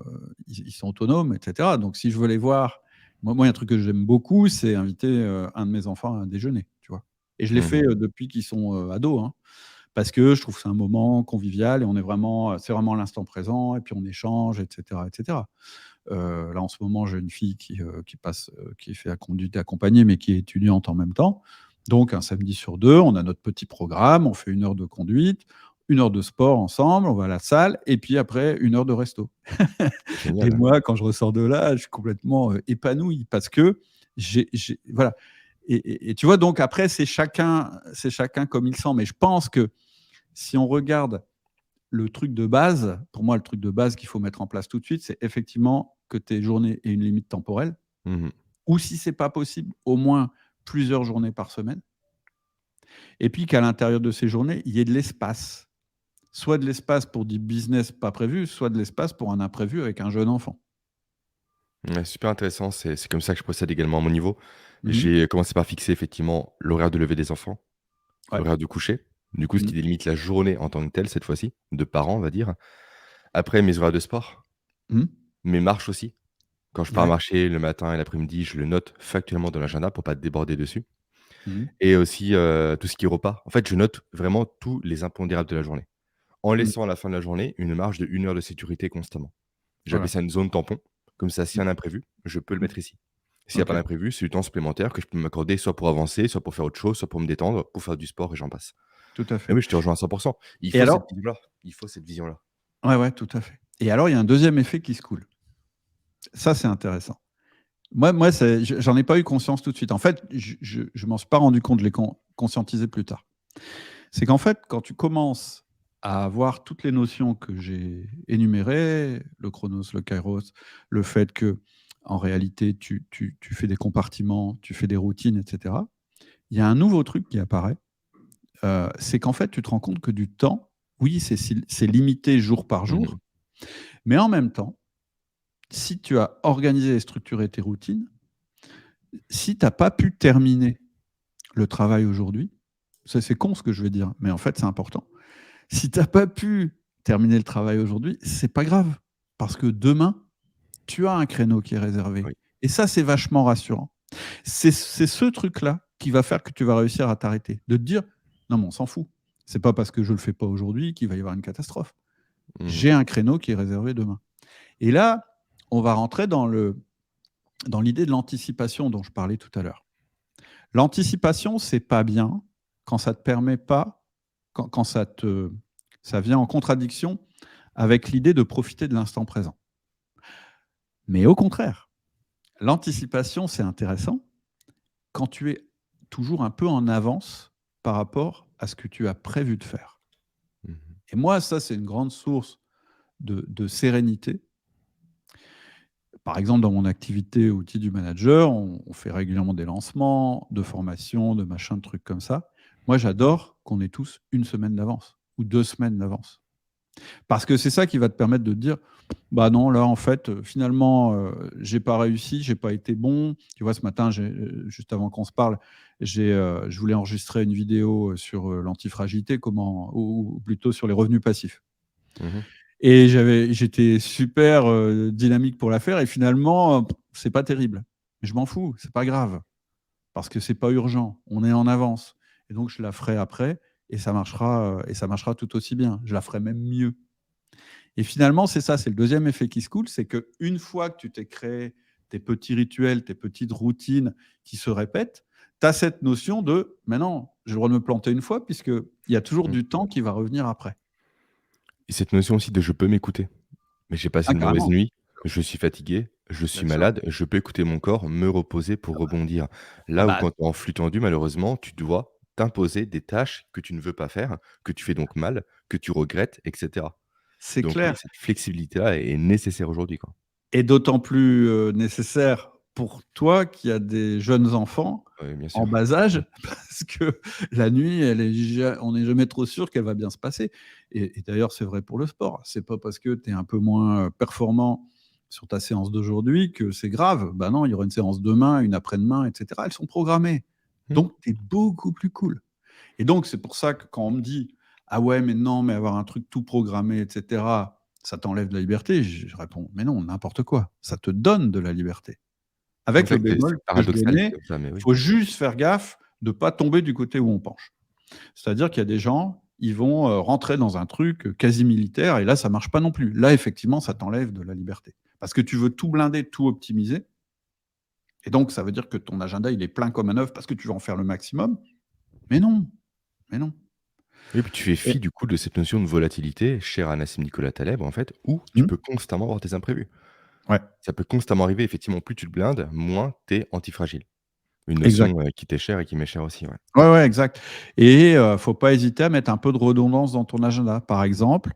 autonomes et cetera. Donc si je veux les voir, il y a un truc que j'aime beaucoup, c'est inviter, un de mes enfants à un déjeuner, tu vois? Et je l'ai fait, Mmh. depuis qu'ils sont, ados, hein, parce que je trouve que c'est un moment convivial et on est vraiment, c'est vraiment l'instant présent et puis on échange et cetera et cetera. Là, en ce moment, j'ai une fille qui passe, qui fait la conduite accompagnée, mais qui est étudiante en même temps. Donc un samedi sur 2, on a notre petit programme, on fait 1 heure de conduite, 1 heure de sport ensemble, on va à la salle et puis après 1 heure de resto. C'est Et génial. moi, quand je ressors de là, je suis complètement, épanoui parce que j'ai voilà. Et tu vois? Donc après, c'est chacun comme il sent. Mais je pense que si on regarde le truc de base, pour moi, le truc de base qu'il faut mettre en place tout de suite, c'est effectivement que tes journées aient une limite temporelle Mmh. ou si c'est pas possible, au moins plusieurs journées par semaine et puis qu'à l'intérieur de ces journées, il y ait de l'espace. Soit de l'espace pour du business pas prévu, soit de l'espace pour un imprévu avec un jeune enfant. Ouais, super intéressant, c'est comme ça que je procède également à mon niveau. Mmh mh. J'ai commencé par fixer effectivement l'horaire de lever des enfants, Ouais. l'horaire du coucher. Du coup, ce Mmh. qui délimite la journée en tant que telle cette fois-ci, de parents, on va dire. Après mes horaires de sport, Mmh. mes marches aussi. Quand je pars Ouais. marcher le matin et l'après-midi, je le note factuellement dans l'agenda pour pas déborder dessus Mmh. et aussi, tout ce qui est repas. En fait, je note vraiment tous les impondérables de la journée, en Mmh. laissant à la fin de la journée une marge de 1 heure de sécurité constamment. J'ai appelé Voilà. ça une zone tampon, comme ça, s'il y Mmh. a un imprévu, je peux le Mmh. mettre ici. S'il y a pas OK. d'imprévu, c'est du temps supplémentaire que je peux m'accorder soit pour avancer, soit pour faire autre chose, soit pour me détendre, pour faire du sport et j'en passe. Tout à Et fait. oui, je te rejoins à 100. Il Et faut cette alors vision-là, il faut cette vision-là. ouais, ouais, tout à fait. Et alors, il y a un deuxième effet qui se coule. Ça, c'est intéressant. Moi, j'en ai pas eu conscience tout de suite. En fait, je m'en suis pas rendu compte, je l'ai conscientisé plus tard. C'est qu'en fait, quand tu commences à avoir toutes les notions que j'ai énumérées, le chronos, le kairos, le fait que en réalité tu fais des compartiments, tu fais des routines et cetera. Il y a un nouveau truc qui apparaît, c'est qu'en fait, tu te rends compte que du temps, oui, c'est limité jour par Mmh jour, mh. mais en même temps, si tu as organisé et structuré tes routines, si tu as pas pu terminer le travail aujourd'hui, c'est con ce que je vais dire, mais en fait, c'est important. Si tu as pas pu terminer le travail aujourd'hui, c'est pas grave, parce que demain, tu as un créneau qui est réservé. Oui. Et ça, c'est vachement rassurant. C'est ce truc-là qui va faire que tu vas réussir à t'arrêter. De te dire: «Non, mais on s'en fout. C'est pas parce que je le fais pas aujourd'hui qu'il va y avoir une catastrophe. Mmh mh. J'ai un créneau qui est réservé demain». Et là, on va rentrer dans l'idée de l'anticipation dont je parlais tout à l'heure. L'anticipation, c'est pas bien quand ça te permet pas, quand ça vient en contradiction avec l'idée de profiter de l'instant présent. Mais au contraire, l'anticipation, c'est intéressant quand tu es toujours un peu en avance par rapport à ce que tu as prévu de faire. Mmh. Et moi, ça, c'est une grande source de sérénité. Par exemple, dans mon activité outil du manager, on fait régulièrement des lancements, de formations, de machins, de trucs comme ça. Moi, j'adore qu'on ait tous une semaine d'avance ou 2 semaines d'avance. Parce que c'est ça qui va te permettre de te dire: «Bah non, là, en fait, finalement, j'ai pas réussi, j'ai pas été bon». Tu vois, ce matin, juste avant qu'on se parle, je voulais enregistrer une vidéo, sur, l'antifragilité, comment ou plutôt sur les revenus passifs. Mmh. Et j'étais super, dynamique pour la faire et finalement, c'est pas terrible. Mais je m'en fous, c'est pas grave, parce que c'est pas urgent, on est en avance et donc je la ferai après et ça marchera tout aussi bien. Je la ferai même mieux et finalement, c'est ça, c'est le deuxième effet qui se coule, c'est qu'une fois que tu t'es créé tes petits rituels, tes petites routines qui se répètent, tu as cette notion de: «Mais non, j'ai le droit de me planter une fois puisqu'il y a toujours Mmh. du temps qui va revenir après». Et cette notion aussi de «je peux m'écouter». Mais j'ai passé Ah une mauvaise carrément, nuit, je suis fatigué, je suis bien sûr. malade, je peux écouter mon corps, me reposer pour rebondir. Ah Là où bah quand tu es en flux tendu, malheureusement, tu dois t'imposer des tâches que tu ne veux pas faire, que tu fais donc mal, que tu regrettes et cetera. c'est Donc oui, clair. cette flexibilité-là est nécessaire aujourd'hui, quoi. Et d'autant plus, nécessaire pour toi qui as des jeunes enfants Oui, bien en sûr. bas âge, parce que la nuit, elle est ja on n'est jamais trop sûr qu'elle va bien se passer et d'ailleurs, c'est vrai pour le sport. C'est pas parce que tu es un peu moins, performant sur ta séance d'aujourd'hui que c'est grave. Bah non, il y aura une séance demain, une après-demain et cetera. Elles sont programmées. Mmh. Donc tu es beaucoup plus cool et donc c'est pour ça que quand on me dit: «Ah ouais, mais non, mais avoir un truc tout programmé et cetera, ça t'enlève de la liberté», je réponds: «Mais non, n'importe quoi, ça te donne de la liberté». C'est Avec le vrai que bémol c'est que je paradoxal dit donnais, comme ça, mais il oui. faut juste faire gaffe de pas tomber du côté où on penche. C'est-à-dire qu'il y a des gens, ils vont, rentrer dans un truc, quasi militaire et là, ça marche pas non plus. Là, effectivement, ça t'enlève de la liberté. Parce que tu veux tout blinder, tout optimiser et donc ça veut dire que ton agenda, il est plein comme un œuf parce que tu veux en faire le maximum. Mais non, mais non. Oui, puis tu fais Et fi du coup de cette notion de volatilité, chère à Nassim Nicolas Taleb en fait, où tu mmh, peux constamment avoir des imprévus. ouais, Ça peut constamment arriver effectivement, plus tu te blindes, moins tu es antifragile. Une exact. notion, qui t'est chère et qui m'est chère aussi, ouais. Ouais, ouais, exact et faut pas hésiter à mettre un peu de redondance dans ton agenda. Par exemple,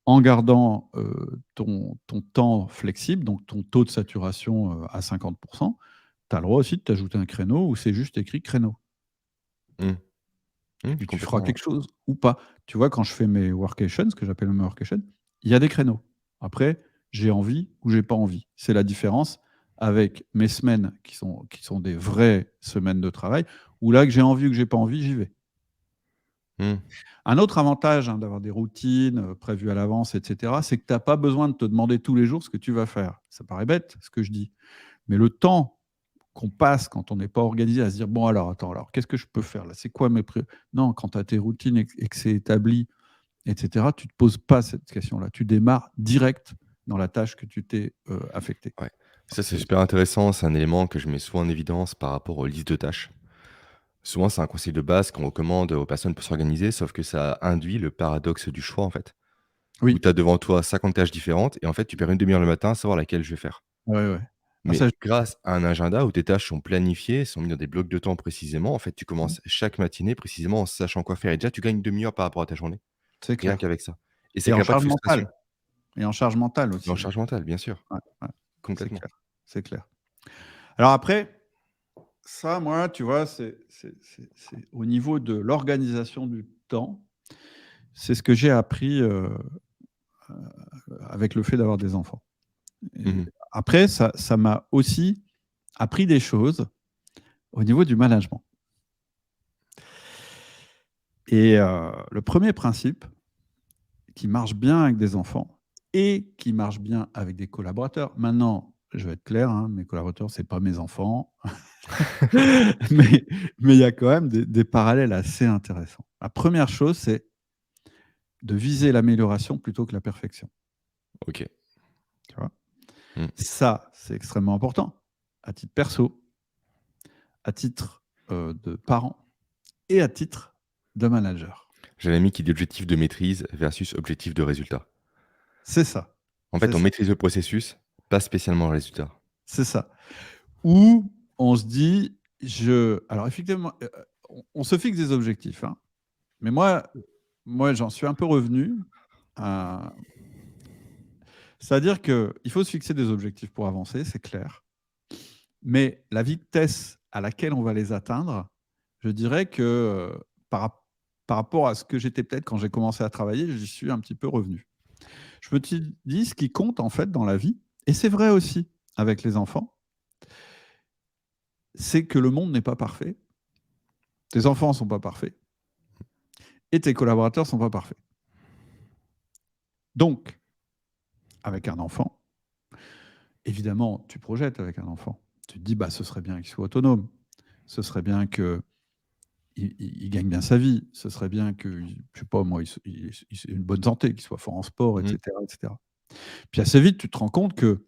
en gardant, ton temps flexible, donc ton taux de saturation, à 50, tu as le droit aussi de t'ajouter un créneau où c'est juste écrit créneau Mmh. Mmh, et tu feras complètement, ouais. quelque chose ou pas. Tu vois, quand je fais mes workations, ce que j'appelle mes workations, il y a des créneaux. Après, j'ai envie ou j'ai pas envie. C'est la différence avec mes semaines qui sont des vraies semaines de travail, où là, que j'ai envie ou que j'ai pas envie, j'y vais. Mmh. Un autre avantage, hein, d'avoir des routines, prévues à l'avance et cetera, c'est que tu as pas besoin de te demander tous les jours ce que tu vas faire. Ça paraît bête, ce que je dis, mais le temps qu'on passe quand on n'est pas organisé à se dire: «Bon alors, attends, alors qu'est-ce que je peux faire là? C'est quoi mes pré» non, quand tu as tes routines et que c'est établi et cetera, tu te poses pas cette question-là. Tu démarres direct dans la tâche que tu t'es, affectée. Ouais. Ça, Donc c'est c'est super intéressant, c'est un élément que je mets souvent en évidence par rapport aux listes de tâches. Souvent, c'est un conseil de base qu'on recommande aux personnes pour s'organiser, sauf que ça induit le paradoxe du choix, en fait, où oui, tu as devant toi 50 tâches différentes et en fait, tu perds une demi heure le matin à savoir laquelle je vais faire. ouais, ouais. Ah Mais ça, grâce à un agenda où tes tâches sont planifiées, sont mises dans des blocs de temps précisément, en fait, tu commences chaque matinée précisément en sachant quoi faire et déjà tu gagnes une demi heure par rapport à ta journée, c'est rien clair qu'avec ça et ça et en crée pas de charge frustration. mentale et en charge mentale Et en aussi, hein. charge mentale, bien sûr, Ouais, ouais, c'est complètement. clair, c'est clair. Alors après, ça, moi, tu vois, c'est au niveau de l'organisation du temps, c'est ce que j'ai appris, avec le fait d'avoir des enfants Mmh et mh. après ça m'a aussi appris des choses au niveau du management et le premier principe qui marche bien avec des enfants et qui marche bien avec des collaborateurs. Maintenant, je vais être clair, hein, mes collaborateurs, c'est pas mes enfants, mais il y a quand même des parallèles assez intéressants. La première chose, c'est de viser l'amélioration plutôt que la perfection, OK. tu vois? Mmh. Ça, c'est extrêmement important, à titre perso, à titre, de parent et à titre de manager. J'ai un ami qui dit objectif de maîtrise versus objectif de résultat. C'est ça, En c'est fait, on ça, maîtrise le processus, pas spécialement le résultat. c'est ça. Où on se dit: «Je» alors effectivement, on se fixe des objectifs, hein. Mais moi, j'en suis un peu revenu à c'est-à-dire qu'il faut se fixer des objectifs pour avancer, c'est clair. Mais la vitesse à laquelle on va les atteindre, je dirais que par, rap- par rapport à ce que j'étais peut-être quand j'ai commencé à travailler, j'y suis un petit peu revenu. Je me suis dit, ce qui compte en fait dans la vie, et c'est vrai aussi avec les enfants, c'est que le monde n'est pas parfait, tes enfants ne sont pas parfaits, et tes collaborateurs ne sont pas parfaits. Donc, avec un enfant, évidemment, tu projettes avec un enfant. Tu te dis, bah, ce serait bien qu'il soit autonome, ce serait bien que il gagne bien sa vie. Ce serait bien que, je sais pas moi, il ait une bonne santé, qu'il soit fort en sport, Mmh. etc., etc. Puis assez vite, tu te rends compte que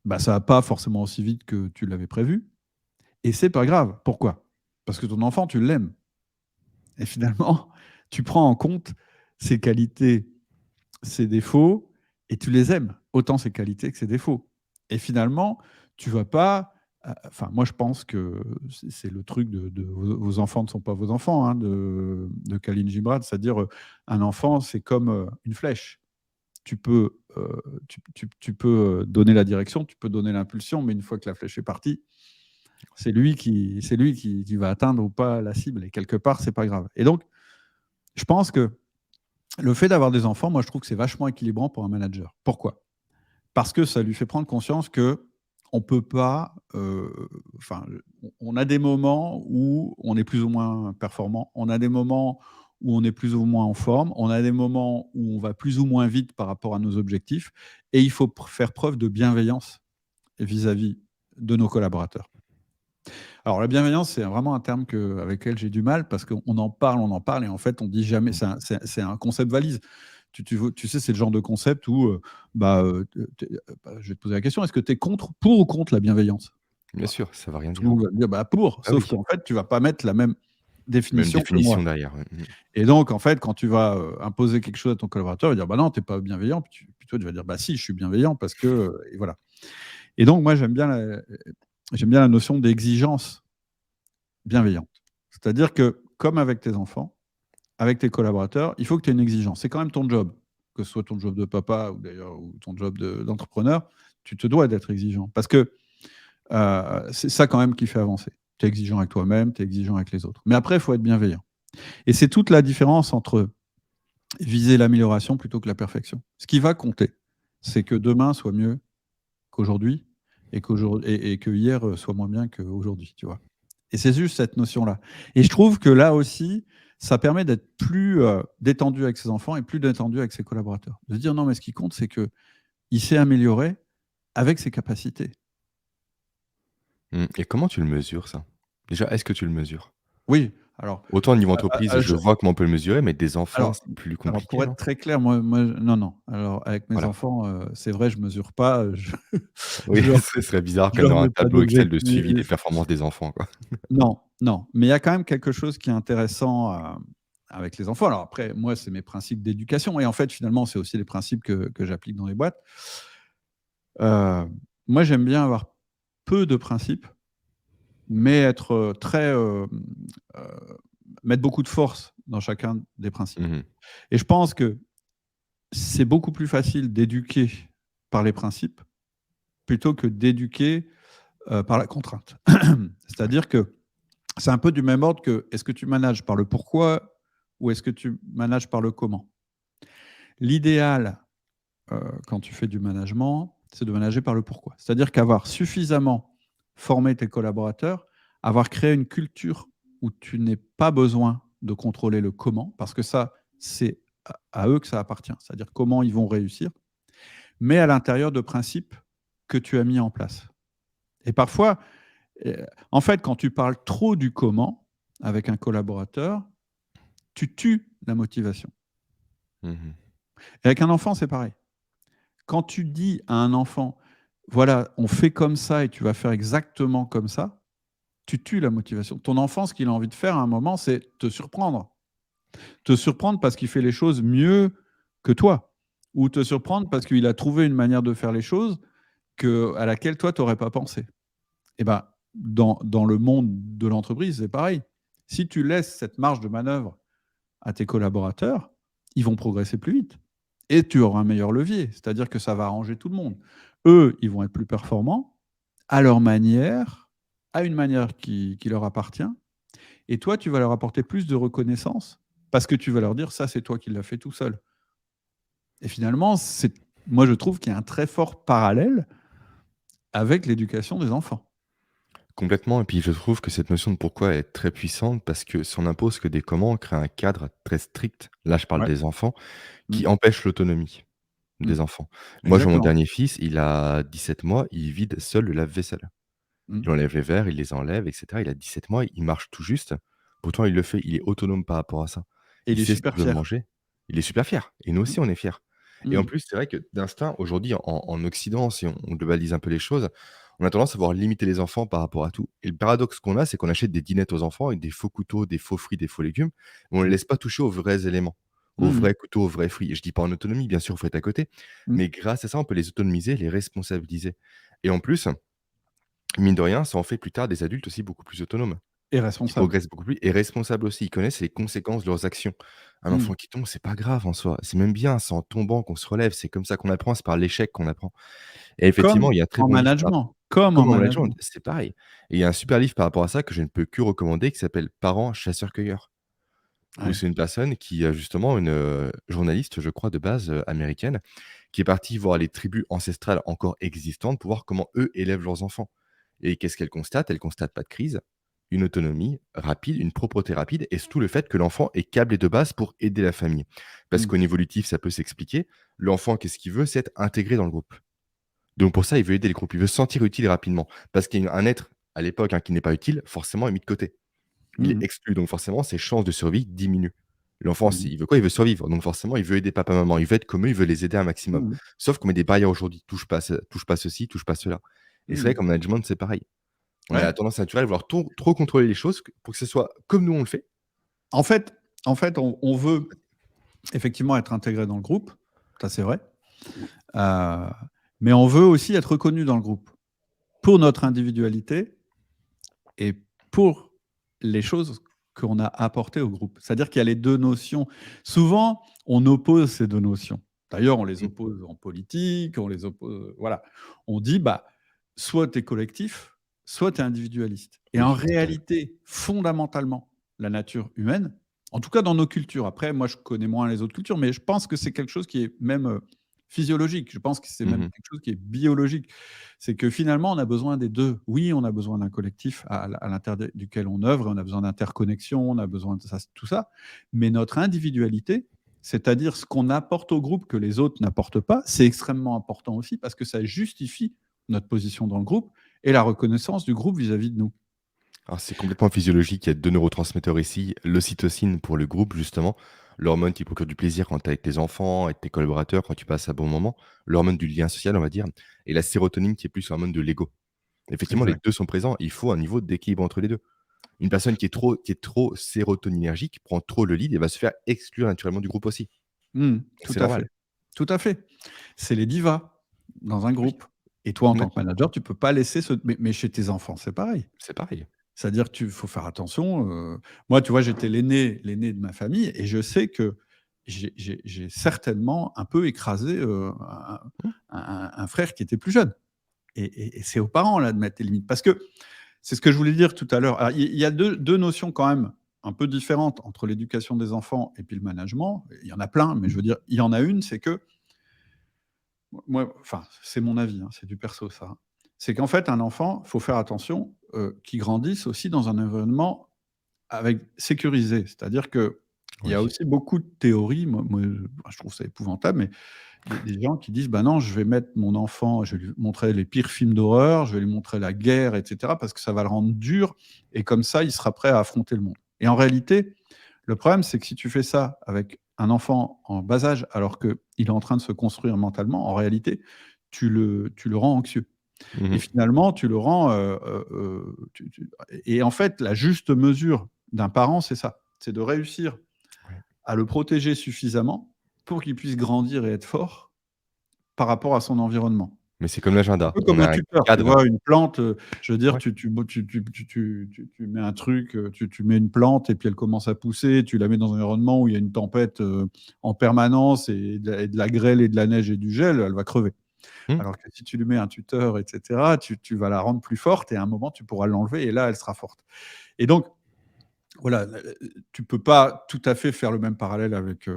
bah, ça va pas forcément aussi vite que tu l'avais prévu. Et c'est pas grave. Pourquoi? Parce que ton enfant, tu l'aimes. Et finalement, tu prends en compte ses qualités, ses défauts, et tu les aimes, autant ses qualités que ses défauts. Et finalement, tu vas pas. Enfin, moi, je pense que c'est le truc de vos enfants ne sont pas vos enfants, hein, de Khalil Gibran, c'est-à-dire un enfant, c'est comme une flèche. Tu peux, tu peux donner la direction, tu peux donner l'impulsion, mais une fois que la flèche est partie, c'est lui qui va atteindre ou pas la cible. Et quelque part, c'est pas grave. Et donc, je pense que le fait d'avoir des enfants, moi, je trouve que c'est vachement équilibrant pour un manager. Pourquoi? Parce que ça lui fait prendre conscience que on peut pas. Enfin, on a des moments où on est plus ou moins performant. On a des moments où on est plus ou moins en forme. On a des moments où on va plus ou moins vite par rapport à nos objectifs. Et il faut faire preuve de bienveillance vis-à-vis de nos collaborateurs. Alors, la bienveillance, c'est vraiment un terme avec lequel j'ai du mal parce qu'on on en parle, et en fait, on dit jamais. Mmh. C'est un concept valise. Tu sais, c'est le genre de concept où, je vais te poser la question, est-ce que tu es pour ou contre la bienveillance? Bien Bah, sûr, ça va rien tout le dire. monde va me dire bah, pour, Ah sauf oui, qu'en fait, tu vas pas mettre la même même définition que moi. définition derrière, ouais. Mmh. Et donc, en fait, quand tu vas imposer quelque chose à ton collaborateur, il va dire bah non, tu n'es pas bienveillant. Puis toi, tu vas dire bah si, je suis bienveillant parce que. Et voilà. Et donc, moi, j'aime bien la notion d'exigence bienveillante. C'est-à-dire que, comme avec tes enfants, avec tes collaborateurs, il faut que tu aies une exigence. C'est quand même ton job, que ce soit ton job de papa ou d'ailleurs ou ton job d'entrepreneur, tu te dois d'être exigeant. Parce que c'est ça quand même qui fait avancer. Tu es exigeant avec toi-même, tu es exigeant avec les autres. Mais après, il faut être bienveillant. Et c'est toute la différence entre viser l'amélioration plutôt que la perfection. Ce qui va compter, c'est que demain soit mieux qu'aujourd'hui et que hier soit moins bien qu'aujourd'hui, tu vois. Et c'est juste cette notion-là. Et je trouve que là aussi, ça permet d'être plus détendu avec ses enfants et plus détendu avec ses collaborateurs. De se dire non, mais ce qui compte, c'est qu'il s'est amélioré avec ses capacités. Mmh, et comment tu le mesures ça? Déjà, est-ce que tu le mesures? Oui, alors, Autant au niveau entreprise, je je- vois comment on peut le mesurer, mais des enfants, alors, c'est plus alors, compliqué, pour être non? très clair, non, non. Alors, avec mes Voilà. enfants, c'est vrai, je mesure pas, Oui, je leur, ce serait bizarre je comme leur dans un mets pas tableau Excel de d'objectif. suivi des performances des enfants, quoi. Non, non, mais il y a quand même quelque chose qui est intéressant avec les enfants. Alors après, moi, c'est mes principes d'éducation et en fait, finalement, c'est aussi les principes que j'applique dans les boîtes. Heu, Moi, j'aime bien avoir peu de principes, mais être, mettre beaucoup de force dans chacun des principes Mmh mh. et je pense que c'est beaucoup plus facile d'éduquer par les principes plutôt que d'éduquer, par la contrainte. Ouais. C'est-à-dire que c'est un peu du même ordre que est-ce que tu manages par le pourquoi ou est-ce que tu manages par le comment? L'idéal, quand tu fais du management, c'est de manager par le pourquoi. C'est-à-dire qu'avoir suffisamment formé tes collaborateurs, avoir créé une culture où tu n'aies pas besoin de contrôler le comment, parce que ça, c'est à eux que ça appartient. C'est-à-dire comment ils vont réussir, mais à l'intérieur de principes que tu as mis en place. Et parfois, en fait, quand tu parles trop du comment avec un collaborateur, tu tues la motivation. Mmh mh. Et avec un enfant, c'est pareil. Quand tu dis à un enfant, voilà, on fait comme ça et tu vas faire exactement comme ça, tu tues la motivation. Ton enfant, ce qu'il a envie de faire à un moment, c'est te surprendre. Te surprendre parce qu'il fait les choses mieux que toi. Ou te surprendre parce qu'il a trouvé une manière de faire les choses à laquelle toi, tu n'aurais pas pensé. Et ben, dans le monde de l'entreprise, c'est pareil. Si tu laisses cette marge de manœuvre à tes collaborateurs, ils vont progresser plus vite. Et tu auras un meilleur levier, c'est-à-dire que ça va arranger tout le monde. Eux, ils vont être plus performants à leur manière, à une manière qui leur appartient. Et toi, tu vas leur apporter plus de reconnaissance parce que tu vas leur dire, ça, c'est toi qui l'as fait tout seul. Et finalement, moi, je trouve qu'il y a un très fort parallèle avec l'éducation des enfants. Complètement et puis je trouve que cette notion de pourquoi est très puissante parce que si on impose que des commandes, on crée un cadre très strict, là je parle Ouais. des enfants, Mmh. qui empêche l'autonomie Mmh. des enfants. Moi, j'ai mon Exactement. dernier fils, il a 17 mois, il vide seul le lave-vaisselle. Mmh. Il enlève les verres, il les enlève et cetera. Il a 17 mois, il marche tout juste. Pourtant, il le fait, il est autonome par rapport à ça. Et Il il est sait ce qu'il super veut fier. manger. Il est super fier et nous Mmh. aussi, on est fiers et en Mmh. plus, c'est vrai que d'instinct, aujourd'hui, en Occident, si on globalise un peu les choses, on a tendance à vouloir limiter les enfants par rapport à tout et le paradoxe qu'on a, c'est qu'on achète des dinettes aux enfants avec des faux couteaux, des faux fruits, des faux légumes, mais on ne les Mmh. laisse pas toucher aux vrais éléments, aux Mmh. vrais couteaux, aux vrais fruits et je dis pas en autonomie, bien sûr, il faut être à côté, Mmh. mais grâce à ça, on peut les autonomiser, les responsabiliser et en plus, mine de rien, ça en fait plus tard des adultes aussi beaucoup plus autonomes, Et qui responsable. progressent beaucoup plus et responsables aussi. Ils connaissent les conséquences de leurs actions. Un Mmh. enfant qui tombe, c'est pas grave en soi. C'est même bien, c'est en tombant qu'on se relève. C'est comme ça qu'on apprend, c'est par l'échec qu'on apprend. Et effectivement, Comme il y a un très en bon livre management, comme en comme en management, management. c'est pareil. Et il y a un super livre par rapport à ça que je ne peux que recommander qui s'appelle «Parents chasseurs-cueilleurs», où Ouais. c'est une personne qui, justement une, journaliste, je crois de base, américaine, qui est partie voir les tribus ancestrales encore existantes pour voir comment eux élèvent leurs enfants. Et qu'est-ce qu'elle constate? Elle constate pas de crise, une autonomie rapide, une propreté rapide et surtout le fait que l'enfant est câblé de base pour aider la famille. Parce Mmh. qu'au niveau évolutif, ça peut s'expliquer. L'enfant, qu'est-ce qu'il veut? C'est être intégré dans le groupe. Donc pour ça, il veut aider le groupe, il veut se sentir utile rapidement. Parce qu'un être, à l'époque, hein, qui n'est pas utile, forcément est mis de côté. Il est Mmh. exclu, donc forcément, ses chances de survie diminuent. L'enfant, Mmh. il veut quoi? Il veut survivre, donc forcément, il veut aider papa, maman, il veut être comme eux, il veut les aider un maximum. Mmh. Sauf qu'on met des barrières aujourd'hui, touche pas ceci, touche pas cela. Et c'est vrai Mmh. qu'en management, c'est pareil. On a Ouais. la tendance naturelle à vouloir trop contrôler les choses pour que ce soit comme nous on le fait. En fait on veut effectivement être intégré dans le groupe, ça c'est vrai, heu, mais on veut aussi être reconnu dans le groupe, pour notre individualité et pour les choses qu'on a apportées au groupe. C'est-à-dire qu'il y a les 2 notions. Souvent, on oppose ces 2 notions. D'ailleurs, on les Mmh. oppose en politique, on les oppose, voilà. On dit: «Bah, soit tu es collectif, soit tu es individualiste» et en Oui, tout à fait. réalité, fondamentalement, la nature humaine, en tout cas dans nos cultures, après moi je connais moins les autres cultures, mais je pense que c'est quelque chose qui est même, physiologique. Je pense que c'est même Mmh. quelque chose qui est biologique. C'est que finalement, on a besoin des 2. Oui, on a besoin d'un collectif à l'intérieur duquel on œuvre, on a besoin d'interconnexion, on a besoin de ça, tout ça, mais notre individualité, c'est-à-dire ce qu'on apporte au groupe que les autres n'apportent pas, c'est extrêmement important aussi parce que ça justifie notre position dans le groupe et la reconnaissance du groupe vis-à-vis de nous. Alors c'est complètement physiologique, il y a 2 neurotransmetteurs ici, l'ocytocine pour le groupe justement, l'hormone qui procure du plaisir quand tu es avec tes enfants, avec tes collaborateurs, quand tu passes un bon moment, l'hormone du lien social on va dire et la sérotonine qui est plus l'hormone de l'ego. Effectivement, les Exact. 2 sont présents, il faut un niveau d'équilibre entre les 2. Une personne qui est trop sérotoninergique prend trop le lead et va se faire exclure naturellement du groupe aussi. Mmh, Donc tout c'est à normal. fait. Tout à fait. C'est les divas dans un Oui, groupe et toi, en tant que complètement, manager, tu peux pas laisser ce mais chez tes enfants, c'est pareil. c'est pareil. C'est-à-dire que tu faut faire attention, moi, tu vois, j'étais l'aîné de ma famille et je sais que j'ai certainement un peu écrasé, Mmh, un frère qui était plus jeune et c'est aux parents, là, de mettre les limites. Parce que c'est ce que je voulais dire tout à l'heure. Alors il y a deux notions quand même un peu différentes entre l'éducation des enfants et puis le management. Il y en a plein, mais je veux dire, il y en a une, c'est que moi, enfin, c'est mon avis, hein, c'est du perso ça, hein. C'est qu'en fait, un enfant, faut faire attention, qu'il grandisse aussi dans un environnement avec sécurisé. C'est-à-dire qu'il y a oui. aussi beaucoup de théories, moi je trouve ça épouvantable, mais des gens qui disent: «Bah non, je vais mettre mon enfant, je vais lui montrer les pires films d'horreur, je vais lui montrer la guerre et cetera, parce que ça va le rendre dur et comme ça, il sera prêt à affronter le monde» et en réalité, le problème, c'est que si tu fais ça avec un enfant en bas âge, alors qu'il est en train de se construire mentalement, en réalité, tu le rends anxieux et Mmh. finalement, tu le rends, tu et en fait, la juste mesure d'un parent, c'est ça, c'est de réussir Ouais. à le protéger suffisamment pour qu'il puisse grandir et être fort par rapport à son environnement. Mais c'est comme Un l'agenda. peu On comme un a un tuteur, tu cadre. vois? Une plante, je veux dire, Ouais. tu mets un truc, tu mets une plante et puis elle commence à pousser, tu la mets dans un environnement où il y a une tempête, en permanence et de la grêle et de la neige et du gel, elle va crever. Mmh. Alors que si tu lui mets un tuteur et cetera, tu vas la rendre plus forte et à un moment, tu pourras l'enlever et là, elle sera forte. Et donc voilà, tu peux pas tout à fait faire le même parallèle avec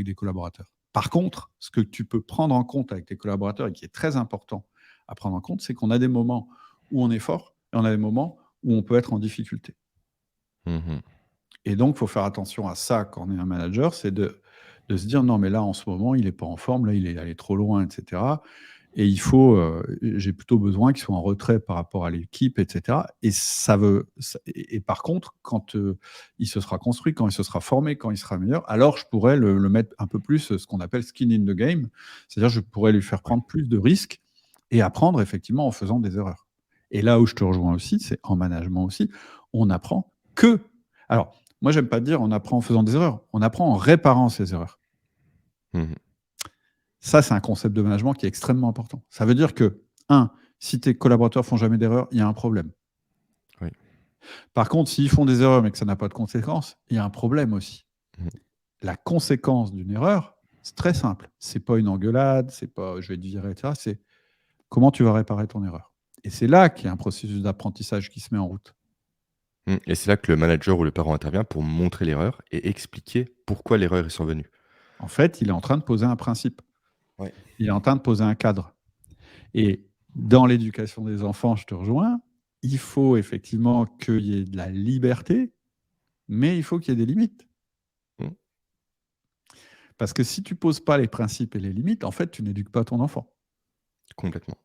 des collaborateurs. Par contre, ce que tu peux prendre en compte avec tes collaborateurs et qui est très important à prendre en compte, c'est qu'on a des moments où on est fort et on a des moments où on peut être en difficulté. Mmh mh. Et donc, il faut faire attention à ça quand on est un manager, c'est de se dire: «Non, mais là, en ce moment, il est pas en forme, là, il est allé trop loin et cetera et il faut, j'ai plutôt besoin qu'il soit en retrait par rapport à l'équipe et cetera» et ça veut ça et par contre, quand, il se sera construit, quand il se sera formé, quand il sera meilleur, alors je pourrais le mettre un peu plus, ce qu'on appelle skin in the game. C'est-à-dire, je pourrais lui faire Ouais. prendre plus de risques et apprendre effectivement en faisant des erreurs. Et là où je te rejoins aussi, c'est en management aussi, on apprend que alors moi, j'aime pas dire on apprend en faisant des erreurs, on apprend en réparant ses erreurs. Mmh mh. Ça, c'est un concept de management qui est extrêmement important. Ça veut dire que, un, si tes collaborateurs font jamais d'erreurs, il y a un problème. Oui. Par contre, s'ils font des erreurs mais que ça n'a pas de conséquences, il y a un problème aussi. Mmh. La conséquence d'une erreur, c'est très simple. C'est pas une engueulade, c'est pas je vais te virer, et cetera, c'est comment tu vas réparer ton erreur. Et c'est là qu'il y a un processus d'apprentissage qui se met en route. Mmh et c'est là que le manager ou le parent intervient pour montrer l'erreur et expliquer pourquoi l'erreur est survenue. En fait, il est en train de poser un principe. Ouais. Il est en train de poser un cadre. Et dans l'éducation des enfants, je te rejoins, il faut effectivement qu'il y ait de la liberté, mais il faut qu'il y ait des limites. Mmh. Parce que si tu poses pas les principes et les limites, en fait, tu n'éduques pas ton enfant. Complètement.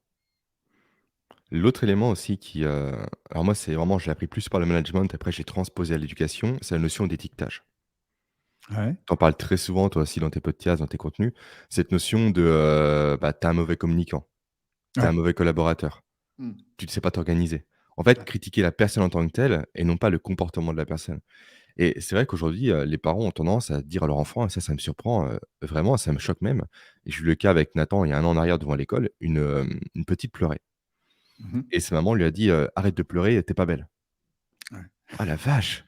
L'autre élément aussi qui, alors moi, c'est vraiment je l'ai appris plus par le management, après j'ai transposé à l'éducation, c'est la notion d'étiquetage. Ouais. Tu en parles très souvent, toi aussi, dans tes podcasts, dans tes contenus, cette notion de, bah, tu es un mauvais communicant, tu es un Ouais. mauvais collaborateur, Mmh. tu ne sais pas t'organiser. En fait, Ouais. critiquer la personne en tant que telle et non pas le comportement de la personne. Et c'est vrai qu'aujourd'hui, les parents ont tendance à dire à leur enfant et ça me surprend, vraiment, ça me choque même et j'ai eu le cas avec Nathan il y a 1 an en arrière devant l'école, une petite pleurait Mmh. et sa maman lui a dit, «Arrête de pleurer, tu es pas belle». Ouais. Ah la vache!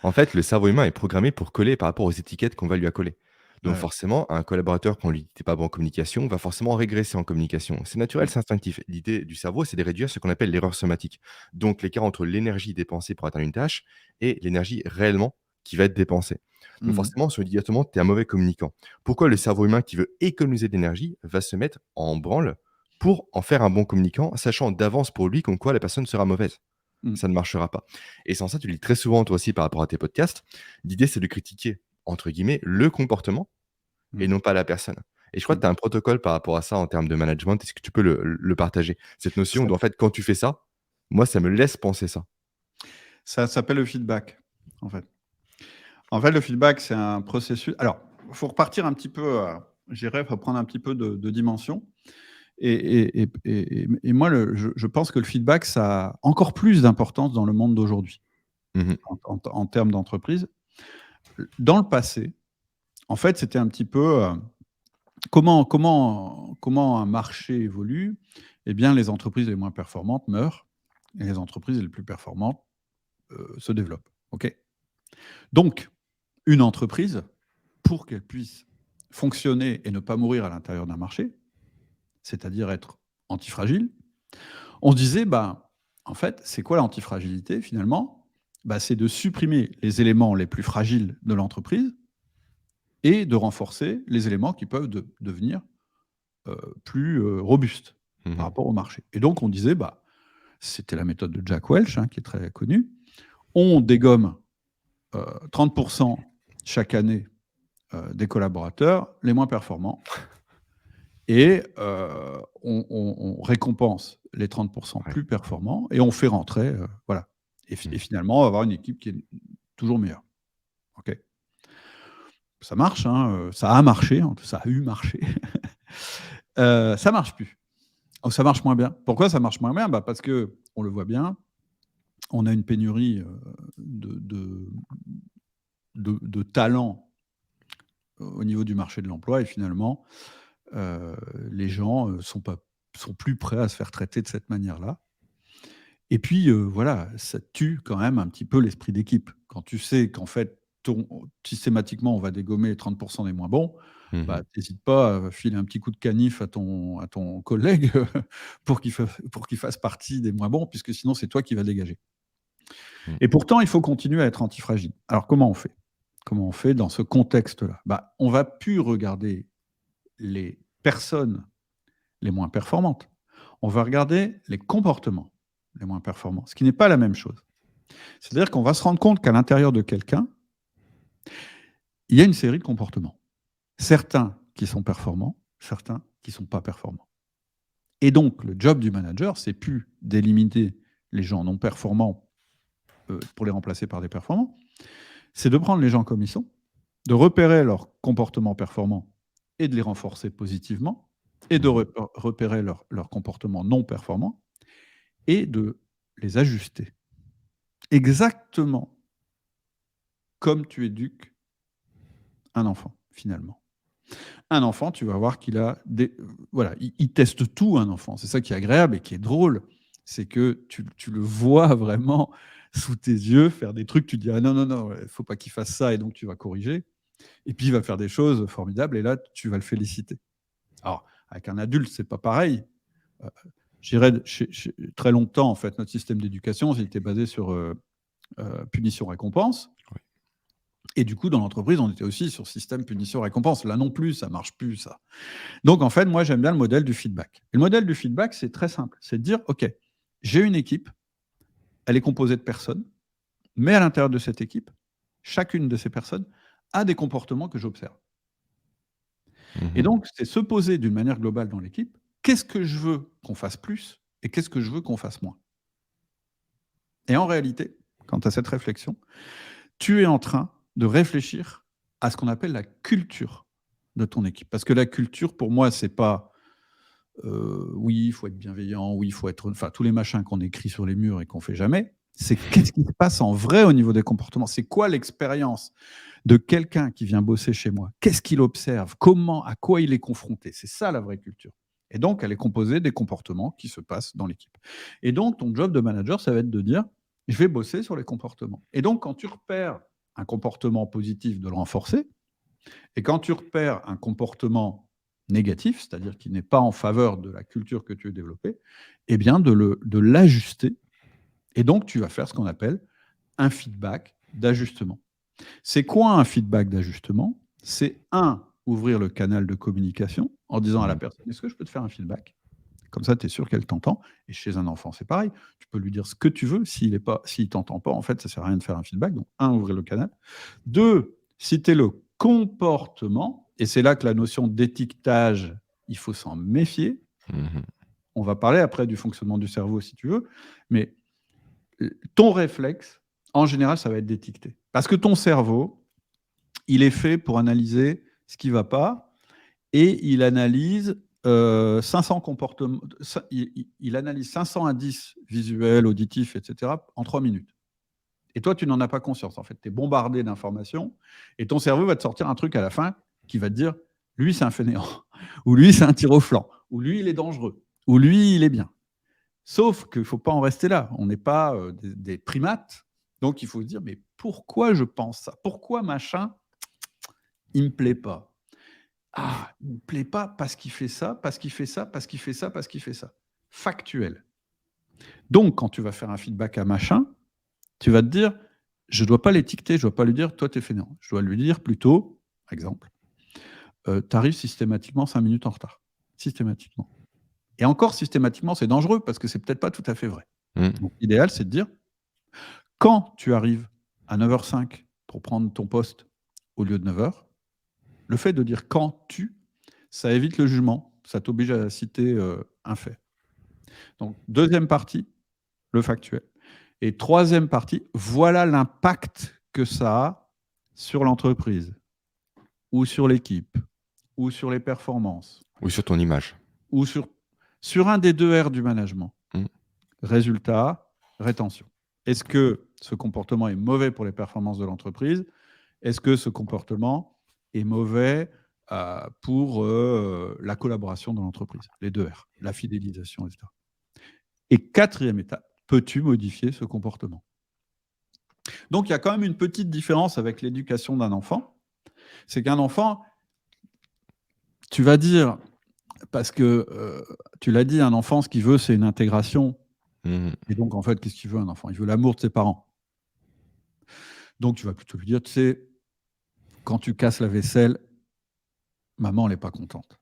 En fait, le cerveau humain est programmé pour coller par rapport aux étiquettes qu'on va lui accoler. Donc Ouais. forcément, un collaborateur, quand on lui dit: «Tu pas bon en communication», va forcément régresser en communication. C'est naturel, Mmh. c'est instinctif. L'idée du cerveau, c'est de réduire ce qu'on appelle l'erreur somatique. Donc l'écart entre l'énergie dépensée pour atteindre une tâche et l'énergie réellement qui va être dépensée. Donc Mmh. forcément, on se dit directement: «Tu es un mauvais communicant». Pourquoi le cerveau humain qui veut économiser de l'énergie va se mettre en branle pour en faire un bon communicant, sachant d'avance pour lui comme quoi la personne sera mauvaise? Mmh. Ça ne marchera pas. Et sans ça, tu le dis très souvent toi aussi par rapport à tes podcasts, l'idée c'est de critiquer, entre guillemets, «le comportement» et Mmh. non pas la personne. Et je crois que Mmh. tu as un protocole par rapport à ça en termes de management. Est-ce que tu peux le partager? Cette notion Ça d'en fait, quand tu fais ça, moi ça me laisse penser ça. ça s'appelle le feedback, en fait. En fait, le feedback, c'est un processus alors, il faut repartir un petit peu, je dirais, faut prendre un petit peu de dimension. Et moi, je pense que le feedback, ça a encore plus d'importance dans le monde d'aujourd'hui, Mmh mh. en termes d'entreprise. Dans le passé, en fait, c'était un petit peu, comment un marché évolue? Eh bien, les entreprises les moins performantes meurent et les entreprises les plus performantes, se développent. OK? Donc, une entreprise, pour qu'elle puisse fonctionner et ne pas mourir à l'intérieur d'un marché, c'est-à-dire être antifragile. On se disait, bah, en fait, c'est quoi l'antifragilité finalement? Bah, c'est de supprimer les éléments les plus fragiles de l'entreprise et de renforcer les éléments qui peuvent devenir plus robustes par Mmh. rapport au marché. Et donc on disait, bah, c'était la méthode de Jack Welch, hein, qui est très connue. On dégomme 30% chaque année des collaborateurs les moins performants et on récompense les 30% Ouais. plus performants et on fait rentrer, voilà et Mmh. finalement, on va avoir une équipe qui est toujours meilleure. OK. Ça marche, hein, ça a marché, ça a eu marché. Ça marche plus. Oh, ça marche moins bien. Pourquoi ça marche moins bien? Bah, parce qu'on le voit bien, on a une pénurie, de de de talents au niveau du marché de l'emploi et finalement, les gens sont plus prêts à se faire traiter de cette manière-là. Et puis, voilà, ça tue quand même un petit peu l'esprit d'équipe. Quand tu sais qu'en fait, systématiquement, on va dégommer 30% des moins bons, Mmh. bah, tu pas à filer un petit coup de canif à ton collègue pour qu'il fasse partie des moins bons, puisque sinon, c'est toi qui vas dégager. Mmh. Et pourtant, il faut continuer à être antifragile. Alors, comment on fait? Comment on fait dans ce contexte-là? Bah, on va plus regarder les personnes les moins performantes. On va regarder les comportements les moins performants, ce qui n'est pas la même chose. C'est-à-dire qu'on va se rendre compte qu'à l'intérieur de quelqu'un, il y a une série de comportements. Certains qui sont performants, certains qui ne sont pas performants. Et donc, le job du manager, c'est plus d'éliminer les gens non performants pour les remplacer par des performants, c'est de prendre les gens comme ils sont, de repérer leurs comportements performants et de les renforcer positivement, et de Mmh. repérer leurs comportements non performants et de les ajuster. Exactement comme tu éduques un enfant, finalement. Un enfant, tu vas voir qu'il a des. Voilà, il teste tout, un enfant. C'est ça qui est agréable et qui est drôle. C'est que tu le vois vraiment sous tes yeux faire des trucs, tu dis ah non, non, non, il ne faut pas qu'il fasse ça, et donc tu vas corriger. Et puis il va faire des choses formidables, et là, tu vas le féliciter. Alors, avec un adulte, c'est pas pareil. Euh, je dirais, très longtemps, en fait, notre système d'éducation, il était basé sur punition-récompense. Oui. Et du coup, dans l'entreprise, on était aussi sur système punition-récompense. Là non plus, ça marche plus, ça. Donc, en fait, moi, j'aime bien le modèle du feedback. Et le modèle du feedback, c'est très simple. C'est de dire, OK, j'ai une équipe, elle est composée de personnes, mais à l'intérieur de cette équipe, chacune de ces personnes a des comportements que j'observe. Et Mmh. donc, c'est se poser d'une manière globale dans l'équipe, qu'est-ce que je veux qu'on fasse plus et qu'est-ce que je veux qu'on fasse moins. Et en réalité, quant à cette réflexion, tu es en train de réfléchir à ce qu'on appelle la culture de ton équipe. Parce que la culture, pour moi, c'est pas oui, il faut être bienveillant, oui, il faut être. Enfin, tous les machins qu'on écrit sur les murs et qu'on fait jamais. C'est qu'est-ce qui se passe en vrai au niveau des comportements? C'est quoi l'expérience de quelqu'un qui vient bosser chez moi? Qu'est-ce qu'il observe? Comment, à quoi il est confronté? C'est ça la vraie culture. Et donc, elle est composée des comportements qui se passent dans l'équipe. Et donc, ton job de manager, ça va être de dire, je vais bosser sur les comportements. Et donc, quand tu repères un comportement positif, de le renforcer. Et quand tu repères un comportement négatif, c'est-à-dire qui n'est pas en faveur de la culture que tu veux développer, eh bien de l'ajuster. Et donc, tu vas faire ce qu'on appelle un feedback d'ajustement. C'est quoi un feedback d'ajustement? C'est ouvrir le canal de communication en disant à la Mmh. personne, est-ce que je peux te faire un feedback? Comme ça, tu es sûr qu'elle t'entend. Et chez un enfant, c'est pareil. Tu peux lui dire ce que tu veux. S'il ne t'entend pas, en fait, ça ne sert à rien de faire un feedback. Donc, ouvrir le canal. Deux, citer le comportement. Et c'est là que la notion d'étiquetage, il faut s'en méfier. Mmh. On va parler après du fonctionnement du cerveau, si tu veux. Mais ton réflexe, en général, ça va être d'étiqueter. Parce que ton cerveau, il est fait pour analyser ce qui ne va pas, et il analyse 500 comportements, il analyse 500 indices visuels, auditifs, etc. en 3 minutes. Et toi, tu n'en as pas conscience. En fait, tu es bombardé d'informations et ton cerveau va te sortir un truc à la fin qui va te dire, lui, c'est un fainéant, ou lui, c'est un tir au flanc, ou lui, il est dangereux, ou lui, il est bien. Sauf qu'il ne faut pas en rester là. On n'est pas des primates. Donc, il faut se dire, mais pourquoi je pense ça? Pourquoi machin, il ne me plaît pas? Ah, il ne me plaît pas parce qu'il fait ça, parce qu'il fait ça, parce qu'il fait ça, parce qu'il fait ça. Factuel. Donc, quand tu vas faire un feedback à machin, tu vas te dire, je ne dois pas l'étiqueter, je ne dois pas lui dire, toi, tu es fainéant. Je dois lui dire plutôt, exemple, tu arrives systématiquement 5 minutes en retard. Systématiquement. Et encore, systématiquement, c'est dangereux parce que c'est peut-être pas tout à fait vrai. Mmh. Donc, l'idéal, c'est de dire, quand tu arrives à 9h05 pour prendre ton poste au lieu de 9h, le fait de dire quand tu, ça évite le jugement, ça t'oblige à citer un fait. Donc, deuxième partie, le factuel. Et troisième partie, voilà l'impact que ça a sur l'entreprise, ou sur l'équipe, ou sur les performances, Ou sur ton image. ou sur un des deux R du management. Mmh. Résultat, rétention. Est-ce que ce comportement est mauvais pour les performances de l'entreprise? Est-ce que ce comportement est mauvais pour la collaboration dans l'entreprise, les 2 R, la fidélisation, etc. Et 4e étape, peux-tu modifier ce comportement? Donc il y a quand même une petite différence avec l'éducation d'un enfant. C'est qu'un enfant, tu vas dire, parce que tu l'as dit, un enfant, ce qu'il veut, c'est une intégration. Mmh. Et donc, en fait, qu'est-ce qu'il veut, un enfant? Il veut l'amour de ses parents. Donc, tu vas plutôt lui dire, tu sais, quand tu casses la vaisselle, maman, elle n'est pas contente.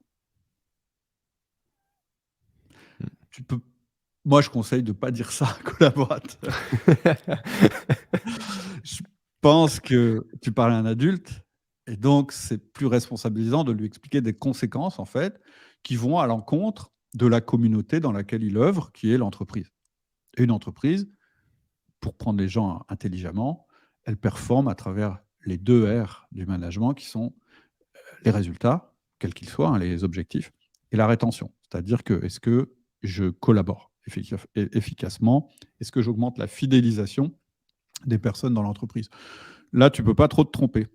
Tu peux... Moi, je conseille de ne pas dire ça à un collaborateur. Je pense que tu parles à un adulte et donc c'est plus responsabilisant de lui expliquer des conséquences, en fait, qui vont à l'encontre de la communauté dans laquelle il œuvre, qui est l'entreprise. Et une entreprise, pour prendre les gens intelligemment, elle performe à travers les 2 R du management qui sont les résultats, quels qu'ils soient, hein, les objectifs, et la rétention. C'est-à-dire que est-ce que je collabore efficacement? Est-ce que j'augmente la fidélisation des personnes dans l'entreprise? Là, tu ne peux pas trop te tromper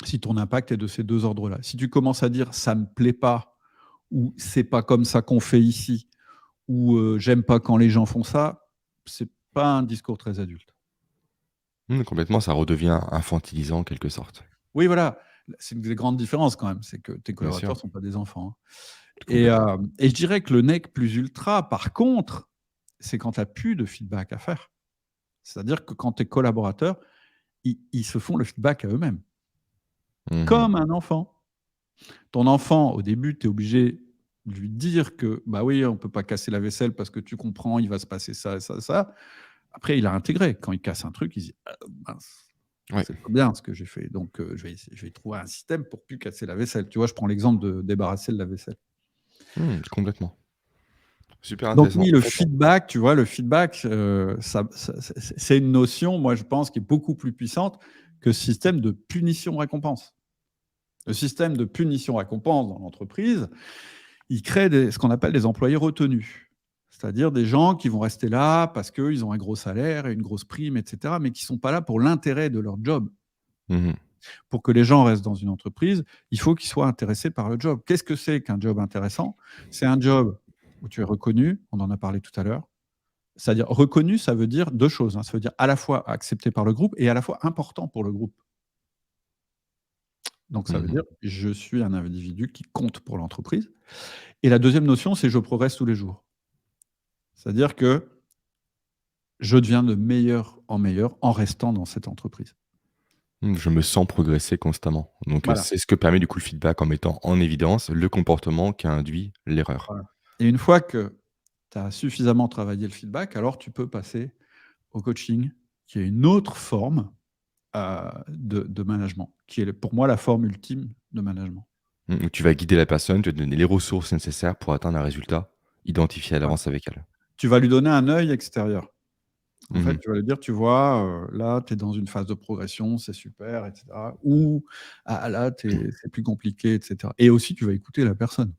si ton impact est de ces 2 ordres-là. Si tu commences à dire: «Ça ne me plaît pas» ou «C'est pas comme ça qu'on fait ici» ou «J'aime pas quand les gens font ça», c'est pas un discours très adulte. Mmh, complètement, ça redevient infantilisant en quelque sorte. Oui, voilà, c'est une des grandes différences quand même, c'est que tes Bien sûr, collaborateurs ne sont pas des enfants, hein. complètement. Et je dirais que le nec plus ultra, par contre, c'est quand tu as plus de feedback à faire. C'est-à-dire que quand tes collaborateurs, ils se font le feedback à eux-mêmes, Mmh. comme un enfant. Ton enfant, au début, tu es obligé de lui dire que, bah oui, on ne peut pas casser la vaisselle parce que tu comprends, il va se passer ça, ça, ça. Après, il a intégré. Quand il casse un truc, il se dit: «Ah mince, Ouais. c'est pas bien ce que j'ai fait, donc je vais trouver un système pour plus casser la vaisselle». Tu vois, je prends l'exemple de débarrasser de la vaisselle. Mmh, complètement. Super Donc intéressant. oui, En le fait, feedback, tu vois, le feedback, ça c'est une notion, moi, je pense, qui est beaucoup plus puissante que ce système de punition-récompense. Le système de punition-récompense dans l'entreprise, il crée ce qu'on appelle des employés retenus. C'est-à-dire des gens qui vont rester là parce qu'ils ont un gros salaire et une grosse prime, etc., mais qui ne sont pas là pour l'intérêt de leur job. mmh. Pour que les gens restent dans une entreprise, il faut qu'ils soient intéressés par le job. Qu'est-ce que c'est qu'un job intéressant? C'est un job où tu es reconnu, on en a parlé tout à l'heure. C'est-à-dire reconnu, ça veut dire 2 choses, hein. Ça veut dire à la fois accepté par le groupe et à la fois important pour le groupe. Donc ça veut Mmh. dire je suis un individu qui compte pour l'entreprise. Et la deuxième notion, c'est je progresse tous les jours. C'est-à-dire que je deviens de meilleur en meilleur en restant dans cette entreprise. Mmh, je me sens progresser constamment. Donc, Voilà, c'est ce que permet du coup le feedback en mettant en évidence le comportement qui a induit l'erreur. voilà. Et une fois que tu as suffisamment travaillé le feedback, alors tu peux passer au coaching, qui est une autre forme, de management, qui est pour moi la forme ultime de management. Mmh, où tu vas guider la personne, te donner les ressources nécessaires pour atteindre un résultat identifié à Voilà. l'avance avec elle. Tu vas lui donner un œil extérieur. En fait, Mmh. tu vas lui dire: «Tu vois, là, tu es dans une phase de progression, c'est super et cetera» ou «Ah là, c'est plus compliqué» et cetera. Et aussi, tu vas écouter la personne.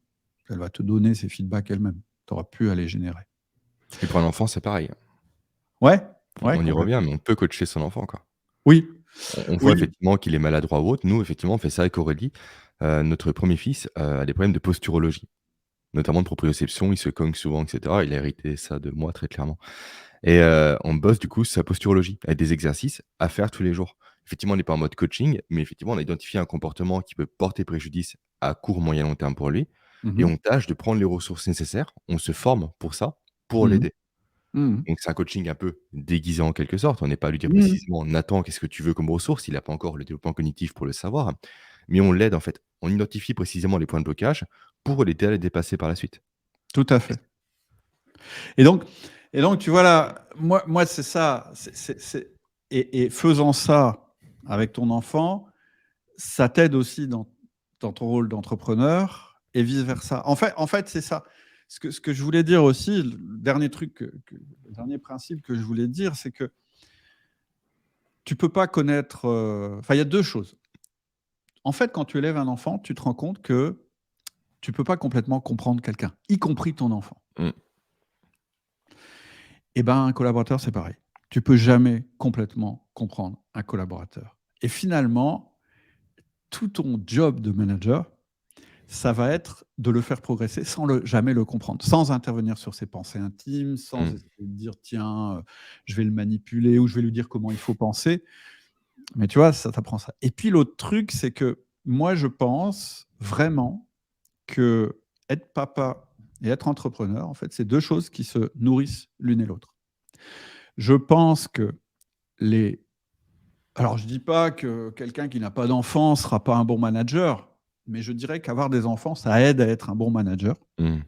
Elle va te donner ses feedbacks elle-même. Tu auras plus à les générer. Et pour un enfant, c'est pareil. Ouais, ouais, On y revient, complètement. mais on peut coacher son enfant, quoi. Oui, On voit oui. effectivement qu'il est maladroit ou autre. Nous, effectivement, on fait ça avec Aurélie. Notre premier fils, a des problèmes de posturologie, notamment de proprioception. Il se cogne souvent et cetera. Il a hérité ça de moi, très clairement. Et on bosse du coup sa posturologie avec des exercices à faire tous les jours. Effectivement, on n'est pas en mode coaching, mais effectivement, on a identifié un comportement qui peut porter préjudice à court, moyen, long terme pour lui Mmh et mh. on tâche de prendre les ressources nécessaires. On se forme pour ça, pour Mmh mh. l'aider. Mmh. Donc c'est un coaching un peu déguisé en quelque sorte. On n'est pas à lui dire Mmh. précisément: «Nathan, qu'est-ce que tu veux comme ressource?» Il n'a pas encore le développement cognitif pour le savoir, mais on l'aide en fait. On identifie précisément les points de blocage pour l'aider à les dépasser par la suite. Tout à fait. Et donc tu vois là, moi c'est ça, c'est et faisant ça avec ton enfant, ça t'aide aussi dans ton rôle d'entrepreneur et vice versa. En fait, c'est ça. Ce que je voulais dire aussi, le dernier truc le dernier principe que je voulais dire, c'est que tu peux pas connaître, enfin, il y a 2 choses. En fait, quand tu élèves un enfant, tu te rends compte que tu peux pas complètement comprendre quelqu'un, y compris ton enfant. Mmh. Et ben, un collaborateur, c'est pareil. Tu peux jamais complètement comprendre un collaborateur. Et finalement, tout ton job de manager, ça va être de le faire progresser sans jamais le comprendre, sans intervenir sur ses pensées intimes, sans Mmh. essayer de dire: «Tiens, je vais le manipuler ou je vais lui dire comment il faut penser». Mais tu vois, ça t'apprend ça. Et puis l'autre truc, c'est que moi, je pense vraiment que être papa et être entrepreneur, en fait, c'est 2 choses qui se nourrissent l'une et l'autre. Je pense que les alors je dis pas que quelqu'un qui n'a pas d'enfant sera pas un bon manager, mais je dirais qu'avoir des enfants, ça aide à être un bon manager. Mmh.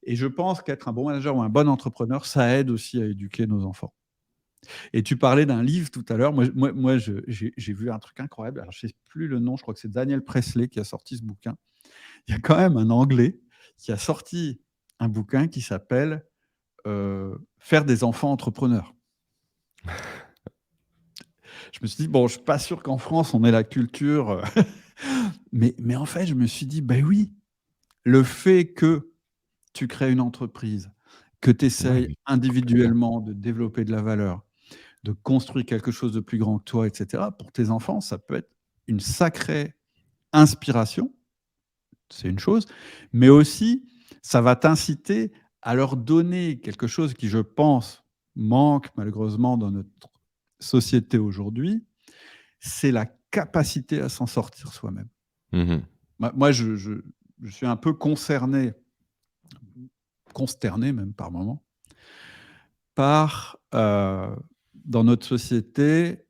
Et je pense qu'être un bon manager ou un bon entrepreneur, ça aide aussi à éduquer nos enfants. Et tu parlais d'un livre tout à l'heure. Moi, j'ai vu un truc incroyable. Alors, je sais plus le nom. Je crois que c'est Daniel Presley qui a sorti ce bouquin. Il y a quand même un Anglais qui a sorti un bouquin qui s'appelle Faire des enfants entrepreneurs. Je me suis dit, bon, je suis pas sûr qu'en France, on ait la culture. Mais en fait, je me suis dit, ben oui, le fait que tu crées une entreprise, que tu Ouais, essayes mais complètement. individuellement de développer de la valeur, de construire quelque chose de plus grand que toi, et cetera, pour tes enfants, ça peut être une sacrée inspiration, c'est une chose, mais aussi, ça va t'inciter à leur donner quelque chose qui, je pense, manque malheureusement dans notre société aujourd'hui, c'est la capacité à s'en sortir soi-même. Mmh mh. Moi, je suis un peu consterné même par moments, par, dans notre société,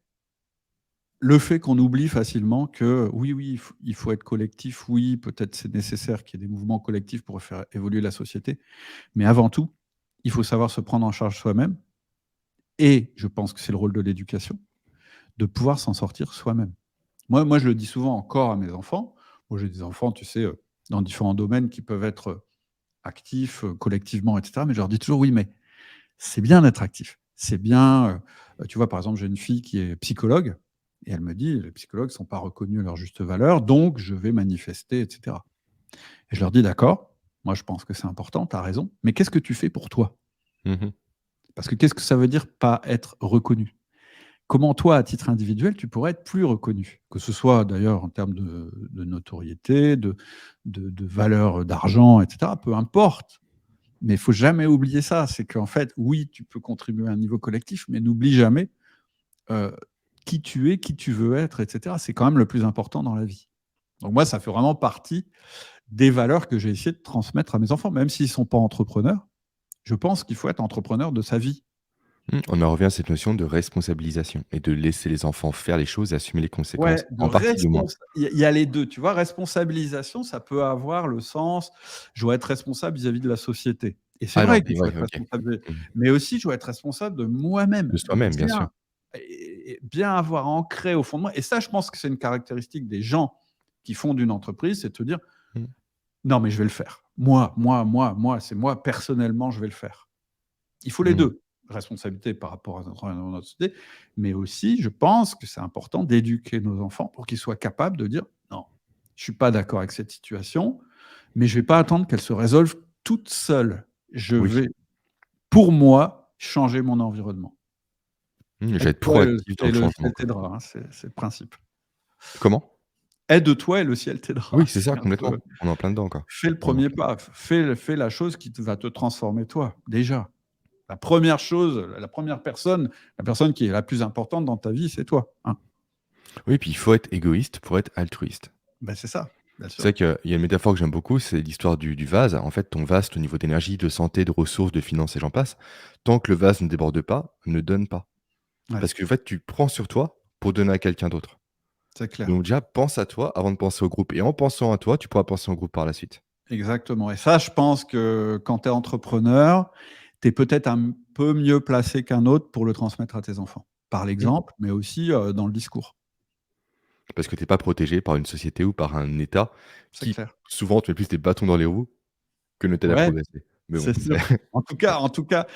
le fait qu'on oublie facilement que oui, oui, il faut être collectif, oui, peut-être c'est nécessaire qu'il y ait des mouvements collectifs pour faire évoluer la société, mais avant tout, il faut savoir se prendre en charge soi-même et je pense que c'est le rôle de l'éducation, de pouvoir s'en sortir soi-même. Moi, je le dis souvent encore à mes enfants. Moi, j'ai des enfants, tu sais, dans différents domaines qui peuvent être, actifs, collectivement et cetera, mais je leur dis toujours: «Oui, mais c'est bien d'être actif. C'est bien, tu vois, par exemple, j'ai une fille qui est psychologue et elle me dit: «Les psychologues ne sont pas reconnus à leur juste valeur, donc je vais manifester» et cetera. Et je leur dis: «D'accord, moi je pense que c'est important, tu as raison, mais qu'est-ce que tu fais pour toi? Mmh mh. Parce que qu'est-ce que ça veut dire pas être reconnu? Comment toi, à titre individuel, tu pourrais être plus reconnu?» Que ce soit d'ailleurs en termes de notoriété, de valeur, d'argent et cetera, peu importe. Mais il faut jamais oublier ça, c'est qu'en fait, oui, tu peux contribuer à un niveau collectif, mais n'oublie jamais, heu, qui tu es, qui tu veux être et cetera. C'est quand même le plus important dans la vie. Donc moi, ça fait vraiment partie des valeurs que j'ai essayé de transmettre à mes enfants, même s'ils ne sont pas entrepreneurs. Je pense qu'il faut être entrepreneur de sa vie. Mmh, on en revient à cette notion de responsabilisation et de laisser les enfants faire les choses et assumer les Ouais, conséquences, de en partie du moins. il y a les 2, tu vois? Responsabilisation, ça peut avoir le sens, je dois être responsable vis-à-vis de la société et c'est Ah non, vrai qu'il et faut ouais, être OK. responsable, Mmh. mais aussi je dois être responsable de moi-même, De soi-même, bien sûr. et bien avoir ancré au fond de moi et ça, je pense que c'est une caractéristique des gens qui fondent une entreprise, c'est de te dire: Mmh. «Non, mais je vais le faire. Moi, c'est moi personnellement, je vais le faire». Il faut les Mmh. 2, responsabilité par rapport à notre société, mais aussi, je pense que c'est important d'éduquer nos enfants pour qu'ils soient capables de dire: «Non, je suis pas d'accord avec cette situation, mais je vais pas attendre qu'elle se résolve toute seule. Je Oui. vais, pour moi, changer mon environnement». Mmh, je vais être Aide-toi proactif dans et le le changement, ciel quoi. t'aidera, hein, c'est le principe. Comment? Aide-toi et le ciel t'aidera. Oui, c'est C'est ça, un peu complètement. On est en plein dedans, quoi. fais le On est en premier plein pas, fais la chose qui va te transformer toi, déjà. La première chose, la première personne, la personne qui est la plus importante dans ta vie, c'est toi, hein. oui, puis il faut être égoïste pour être altruiste. Ben c'est ça, bien C'est sûr. vrai qu'il y a une métaphore que j'aime beaucoup, c'est l'histoire du vase. En fait, ton vase, au niveau d'énergie, de santé, de ressources, de finances et j'en passe, tant que le vase ne déborde pas, ne donne pas. Ouais, Parce qu'en fait, tu prends sur toi pour donner à quelqu'un d'autre. c'est clair. Donc déjà, pense à toi avant de penser au groupe et en pensant à toi, tu pourras penser au groupe par la suite. Exactement et ça, je pense que quand tu es entrepreneur, tu es peut-être un peu mieux placé qu'un autre pour le transmettre à tes enfants. Par Mmh. l'exemple, mais aussi, dans le discours. Parce que tu es pas protégé par une société ou par un État C'est qui, clair. souvent, te met plus des bâtons dans les roues que ne t'aide à Ouais, progresser. Mais bon, c'est c'est sûr. En tout cas,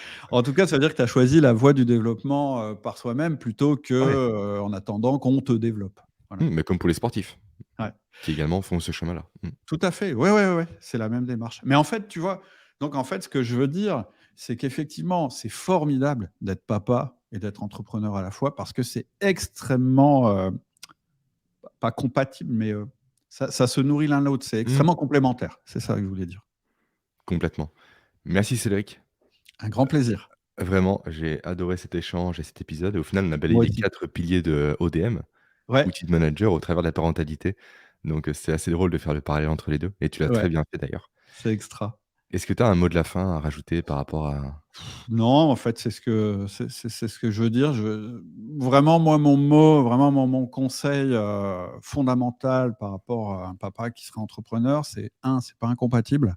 ça veut dire que tu as choisi la voie du développement, par soi-même plutôt que, ouais. en attendant qu'on te développe. Voilà. Mais comme pour les sportifs, Ouais. qui également font ce chemin-là. Mmh. Tout à fait. Ouais, ouais, ouais, ouais, c'est la même démarche. Mais en fait, tu vois? Donc en fait, ce que je veux dire, c'est qu'effectivement, c'est formidable d'être papa et d'être entrepreneur à la fois parce que c'est extrêmement, pas compatible, mais, Ça se nourrit l'un l'autre, c'est Mmh, extrêmement complémentaire. C'est ça que je voulais dire. complètement. Merci Cédric. Un grand plaisir. Vraiment, j'ai adoré cet échange et cet épisode et au final, on a balayé Moi les aussi. 4 piliers de ODM, Ouais, outil de manager, au travers de la parentalité. Donc, c'est assez drôle de faire le parallèle entre les 2 et tu l'as ouais, très bien fait d'ailleurs. c'est extra. Est-ce que tu as un mot de la fin à rajouter par rapport à Non, en fait, c'est ce que je veux dire. Vraiment, moi, mon mot, vraiment mon conseil, fondamental par rapport à un papa qui serait entrepreneur, c'est c'est pas incompatible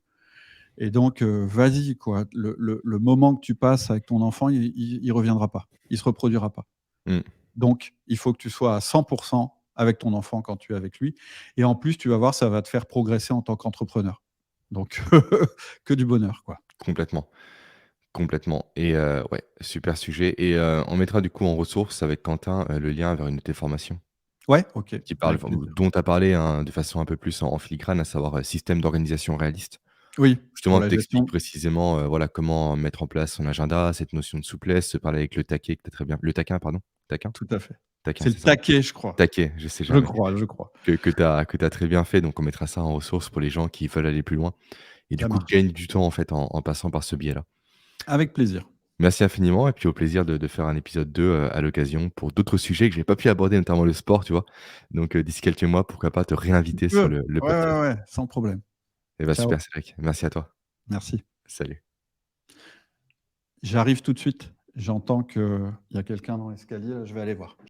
et donc vas-y, quoi. Le moment que tu passes avec ton enfant, il reviendra pas. Il se reproduira pas. mmh, Donc il faut que tu sois à 100 avec ton enfant quand tu es avec lui et en plus, tu vas voir, ça va te faire progresser en tant qu'entrepreneur. Donc que du bonheur, quoi. complètement, complètement et ouais, super sujet et on mettra du coup en ressources avec Quentin, le lien vers une de tes formations Ouais, OK, qui parle avec enfin plaisir. dont tu as parlé, hein, de façon un peu plus en filigrane, à savoir, système d'organisation réaliste. Oui, pour Justement, la tu expliques gestion. précisément, voilà, comment mettre en place son agenda, cette notion de souplesse, se parler avec le taquet que tu as très bien le taquin, pardon? Taquin? Tout à fait. Taquin, C'est le c'est ça? taquet, je crois. Taquet, je sais Je jamais. crois, je crois. Que tu as très bien fait, donc on mettra ça en ressources pour les gens qui veulent aller plus loin et du Ça coup marche. gagnent du temps, en fait, en passant par ce biais-là. Avec plaisir. Merci infiniment et puis au plaisir de faire un épisode 2 à l'occasion pour d'autres sujets que j'ai pas pu aborder, notamment le sport, tu vois? Donc d'ici quelques mois, pourquoi pas te réinviter sur le Ouais, ouais, podcast. ouais, sans problème. Et bah, Ciao. super Cédric, merci à toi. Merci. Salut. J'arrive tout de suite. J'entends qu'il y a quelqu'un dans l'escalier, là, je vais aller voir.